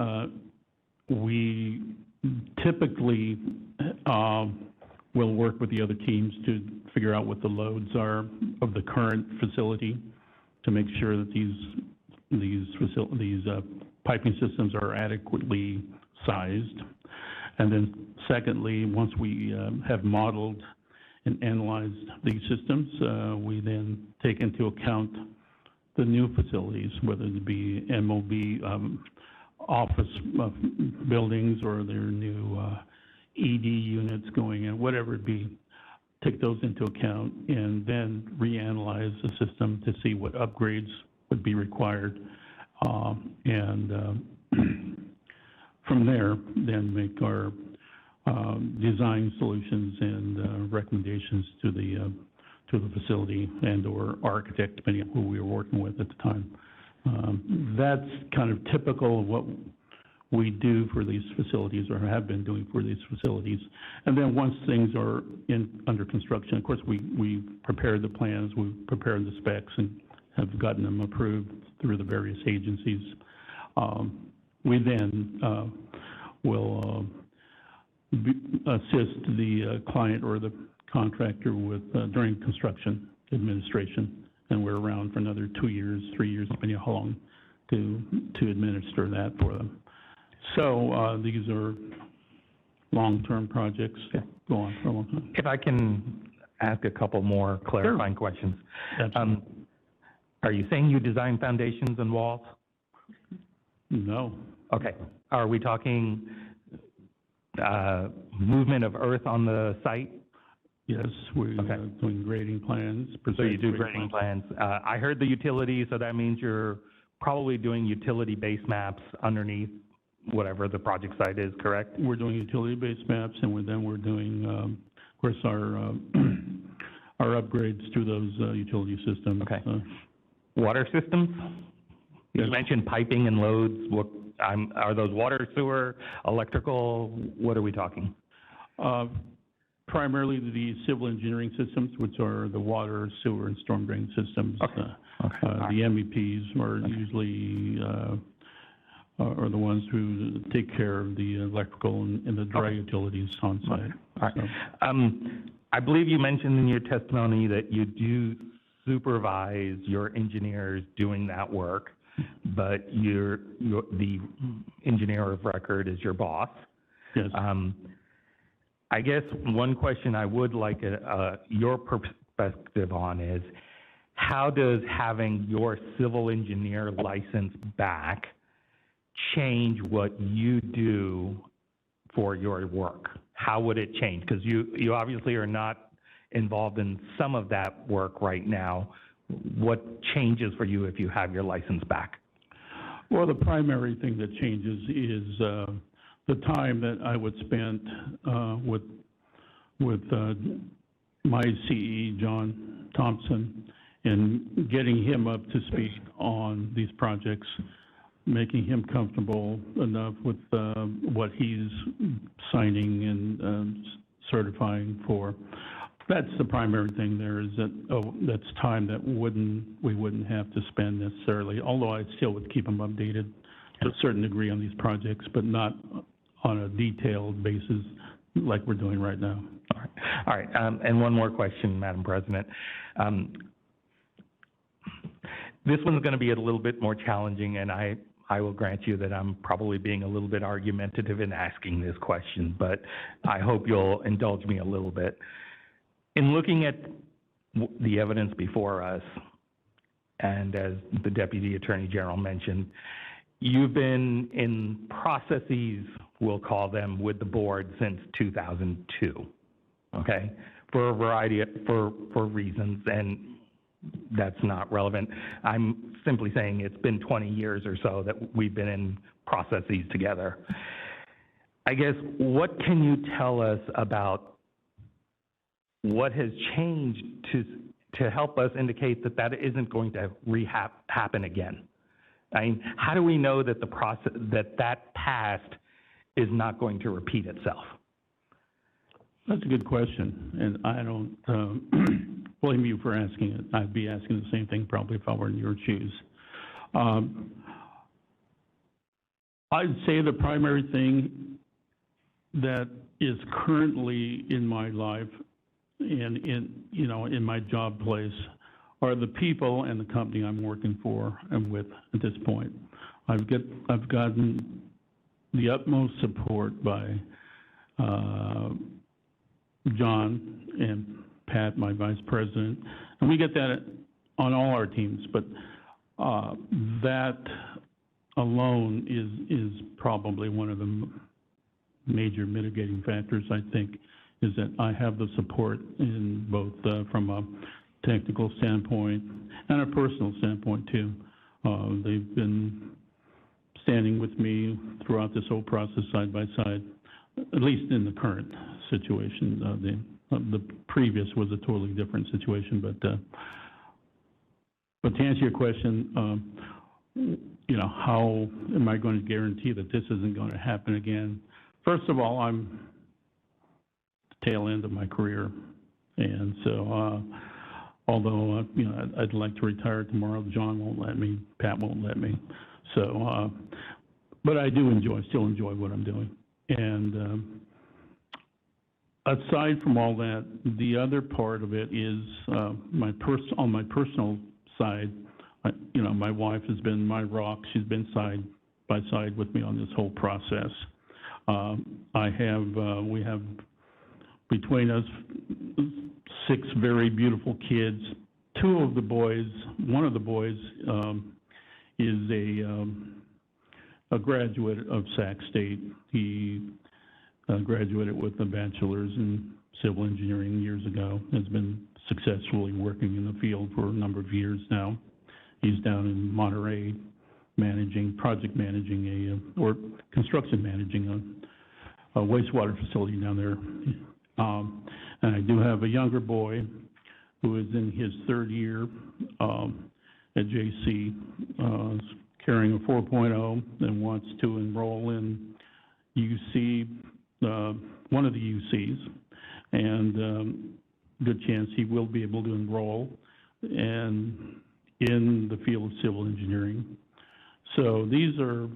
we typically we'll work with the other teams to figure out what the loads are of the current facility to make sure that these piping systems are adequately sized. And then secondly, once we have modeled and analyzed these systems, we then take into account the new facilities, whether it be MOB office buildings or their new ED units going in, whatever it be. Take those into account and then reanalyze the system to see what upgrades would be required. From there, then make our design solutions and recommendations to the facility and/or architect, depending on who we were working with at the time. That's kind of typical of what we do for these facilities, or have been doing for these facilities. And then once things are under construction, of course, we prepare the plans, we prepare the specs, and have gotten them approved through the various agencies. We then will assist the client or the contractor with during construction administration, and we're around for another 2 years, 3 years, depending on how long to administer that for them. So these are long-term projects that go on for a long time. If I can ask a couple more clarifying questions. Absolutely. Are you saying you design foundations and walls? No. Okay. Are we talking movement of earth on the site? Yes, we're Okay. doing grading plans. So you do grading plans. I heard the utility, so that means you're probably doing utility base maps underneath whatever the project site is, correct? We're doing utility-based maps, and we're doing, of course, our upgrades to those utility systems. Okay. Water systems? Yes. You mentioned piping and loads. Are those water, sewer, electrical? What are we talking? Primarily the civil engineering systems, which are the water, sewer, and storm drain systems. Okay. The MEPs are usually are the ones who take care of the electrical and the dry utilities on site. All right. I believe you mentioned in your testimony that you do supervise your engineers doing that work, but the engineer of record is your boss. Yes. I guess one question I would like your perspective on is, how does having your civil engineer license back change what you do for your work? How would it change? Because you obviously are not involved in some of that work right now. What changes for you if you have your license back? Well, the primary thing that changes is the time that I would spend with my CE, John Thompson, and getting him up to speed on these projects, making him comfortable enough with what he's signing and certifying for. That's the primary thing there, is that that's time that we wouldn't have to spend necessarily, although I still would keep him updated to a certain degree on these projects, but not on a detailed basis like we're doing right now. All right. And one more question, Madam President. This one's going to be a little bit more challenging, and I will grant you that I'm probably being a little bit argumentative in asking this question, but I hope you'll indulge me a little bit. In looking at the evidence before us, and as the Deputy Attorney General mentioned, you've been in processes, we'll call them, with the board since 2002, okay? For a variety of, for reasons, and that's not relevant. I'm simply saying it's been 20 years or so that we've been in processes together. I guess, what can you tell us about what has changed to help us indicate that that isn't going to happen again? I mean, how do we know that the process, that past is not going to repeat itself? That's a good question, and I don't blame you for asking it. I'd be asking the same thing probably if I were in your shoes. I'd say the primary thing that is currently in my life and in my job place are the people and the company I'm working for and with at this point. I've gotten the utmost support by John and Pat, my vice president, and we get that on all our teams, but that alone is probably one of the major mitigating factors, I think, is that I have the support in both from a technical standpoint and a personal standpoint too. They've been standing with me throughout this whole process side by side, at least in the current situation. The previous was a totally different situation, but to answer your question, how am I going to guarantee that this isn't going to happen again? First of all, I'm at the tail end of my career, and so although I'd like to retire tomorrow, John won't let me, Pat won't let me. So, but I do still enjoy what I'm doing, and aside from all that, the other part of it is on my personal side. My wife has been my rock. She's been side by side with me on this whole process. We have between us 6 very beautiful kids. One of the boys is a graduate of Sac State. He graduated with a bachelor's in civil engineering years ago, has been successfully working in the field for a number of years now. He's down in Monterey construction managing a wastewater facility down there. And I do have a younger boy who is in his 3rd year at JC, carrying a 4.0 and wants to enroll in UC, one of the UCs, and good chance he will be able to enroll and in the field of civil engineering. So these are,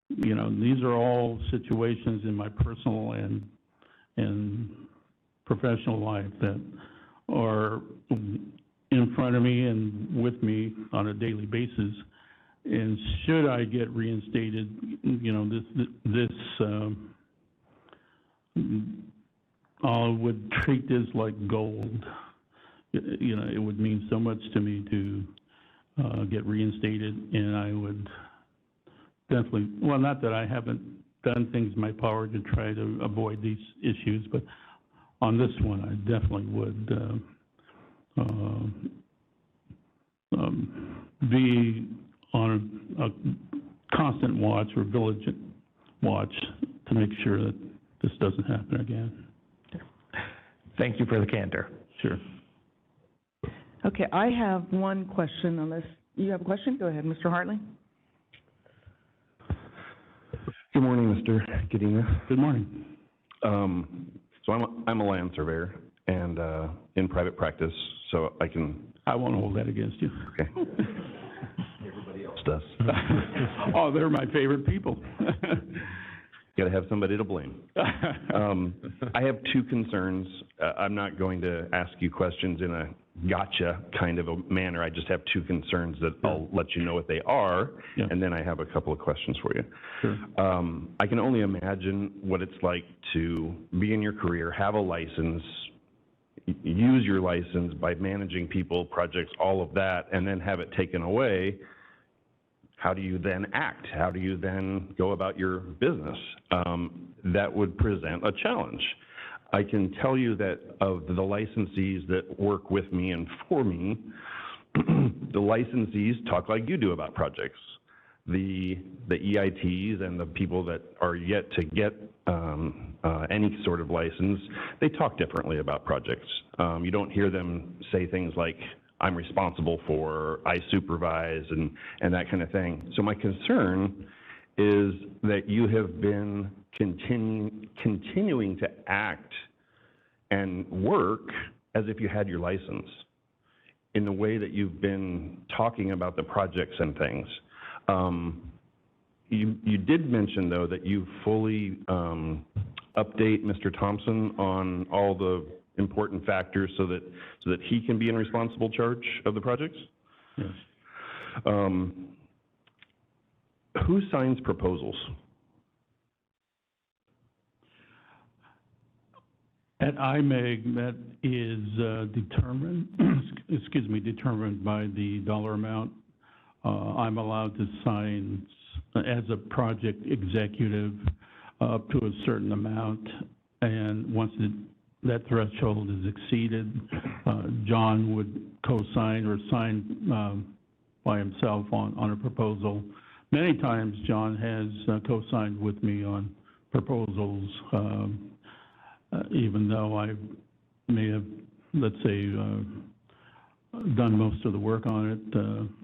these are all situations in my personal and professional life that are in front of me and with me on a daily basis. And should I get reinstated, I would treat this like gold. It would mean so much to me to get reinstated, and I would definitely, well, not that I haven't done things in my power to try to avoid these issues, but on this one, I definitely would be on a constant watch or vigilant watch to make sure that this doesn't happen again. Thank you for the candor. Sure. Okay, I have one question on this. You have a question? Go ahead, Mr. Hartley. Good morning, Mr. Godina. Good morning. So I'm a land surveyor and in private practice, so I won't hold that against you. Okay. Everybody else does. Oh, they're my favorite people. Got to have somebody to blame. I have 2 concerns. I'm not going to ask you questions in a gotcha kind of a manner. I just have 2 concerns that I'll let you know what they are, and then I have a couple of questions for you. Sure. I can only imagine what it's like to be in your career, have a license, use your license by managing people, projects, all of that, and then have it taken away. How do you then act? How do you then go about your business? That would present a challenge. I can tell you that of the licensees that work with me and for me, the licensees talk like you do about projects. The EITs and the people that are yet to get any sort of license, they talk differently about projects. You don't hear them say things like, I'm responsible for, I supervise, and that kind of thing. So my concern is that you have been continuing to act and work as if you had your license in the way that you've been talking about the projects and things. You did mention, though, that you fully update Mr. Thompson on all the important factors so that he can be in responsible charge of the projects? Yes. Who signs proposals? At IMEG, that is determined, determined by the dollar amount. I'm allowed to sign as a project executive up to a certain amount, and once that threshold is exceeded, John would co-sign or sign by himself on a proposal. Many times, John has co-signed with me on proposals, even though I may have, let's say, done most of the work on it.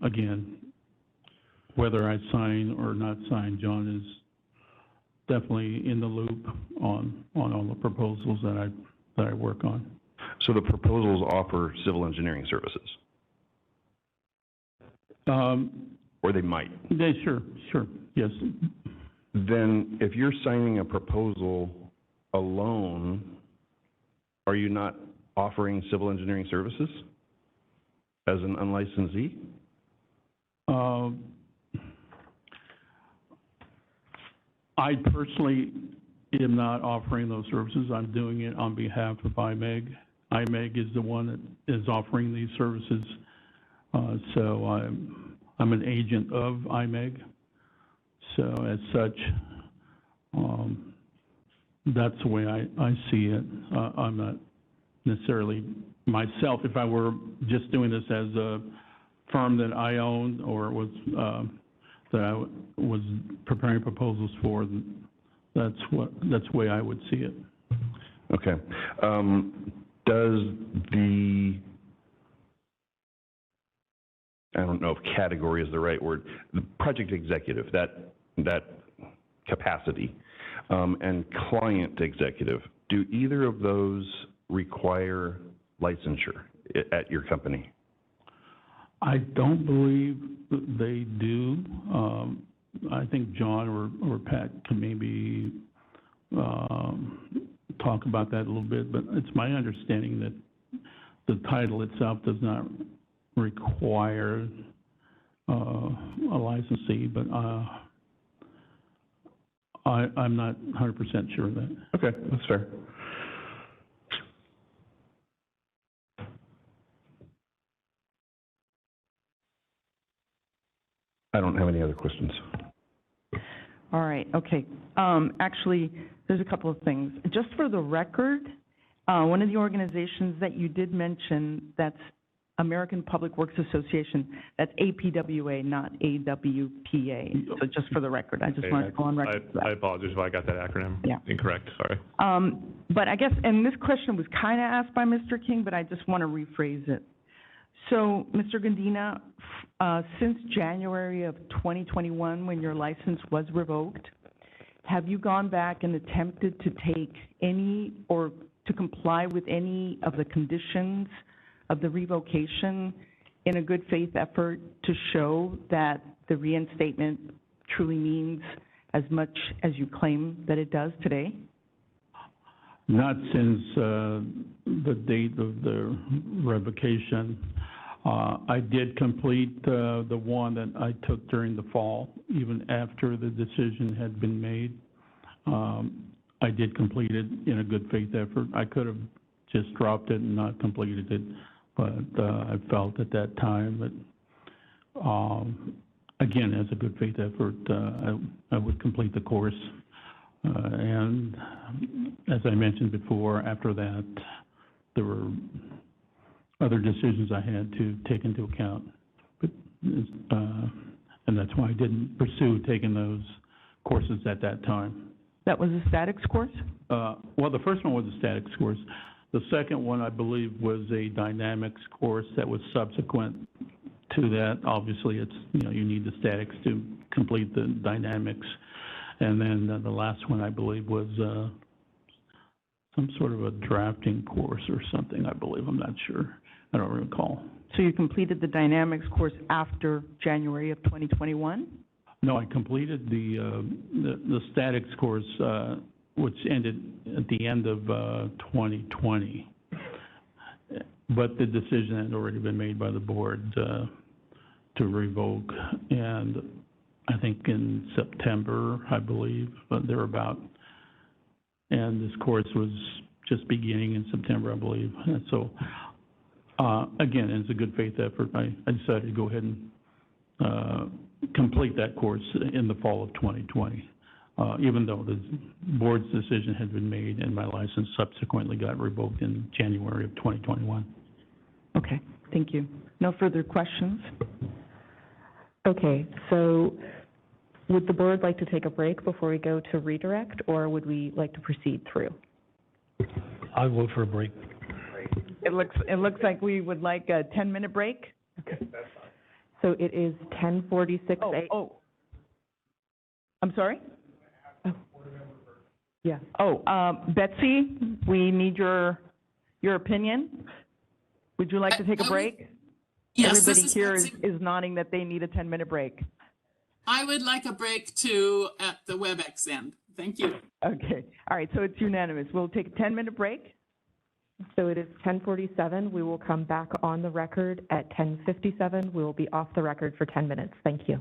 Again, whether I sign or not sign, John is definitely in the loop on all the proposals that I work on. So the proposals offer civil engineering services? Or they might? Sure, yes. Then if you're signing a proposal alone, are you not offering civil engineering services as an unlicensee? I personally am not offering those services. I'm doing it on behalf of IMEG. IMEG is the one that is offering these services. So I'm an agent of IMEG. So as such, that's the way I see it. I'm not necessarily myself. If I were just doing this as a firm that I owned or was that I was preparing proposals for, that's the way I would see it. Okay. Does the, I don't know if category is the right word, the project executive, that capacity, and client executive, do either of those require licensure at your company? I don't believe they do. I think John or Pat can maybe talk about that a little bit, but it's my understanding that the title itself does not require a licensee, but I'm not 100% sure of that. Okay, that's fair. I don't have any other questions. All right, okay. Actually, there's a couple of things. Just for the record, one of the organizations that you did mention, that's American Public Works Association, that's APWA, not AWPA. So just for the record, I just wanted to go on record for that. I apologize if I got that acronym incorrect, sorry. But I guess, and this question was kind of asked by Mr. King, but I just want to rephrase it. So, Mr. Godina, since January of 2021, when your license was revoked, have you gone back and attempted to take any or to comply with any of the conditions of the revocation in a good faith effort to show that the reinstatement truly means as much as you claim that it does today? Not since the date of the revocation. I did complete the one that I took during the fall, even after the decision had been made. I did complete it in a good faith effort. I could have just dropped it and not completed it, but I felt at that time that, again, as a good faith effort, I would complete the course. And as I mentioned before, after that, there were other decisions I had to take into account, but and that's why I didn't pursue taking those courses at that time. That was a statics course? Well, the first one was a statics course. The second one, I believe, was a dynamics course that was subsequent to that. Obviously, it's, you need the statics to complete the dynamics. And then the last one, I believe, was some sort of a drafting course or something, I believe. I'm not sure. I don't recall. So you completed the dynamics course after January of 2021? No, I completed the statics course, which ended at the end of 2020. But the decision had already been made by the board to revoke, and I think in September, I believe, thereabout. And this course was just beginning in September, I believe. And so, again, it's a good faith effort. I decided to go ahead and complete that course in the fall of 2020, even though the board's decision had been made and my license subsequently got revoked in January of 2021. Okay, thank you. No further questions? Okay, so would the board like to take a break before we go to redirect, or would we like to proceed through? I'll go for a break. It looks like we would like a 10-minute break. Okay. So it is 10:46 Oh, I'm sorry? Oh. Yeah. Oh, Betsy, we need your opinion. Would you like to take a break? Yes, this Everybody is here Betsy. is nodding that they need a 10-minute break. I would like a break too at the WebEx end. Thank you. Okay, all right, so it's unanimous. We'll take a 10-minute break. So it is 10:47. We will come back on the record at 10:57. We will be off the record for 10 minutes. Thank you.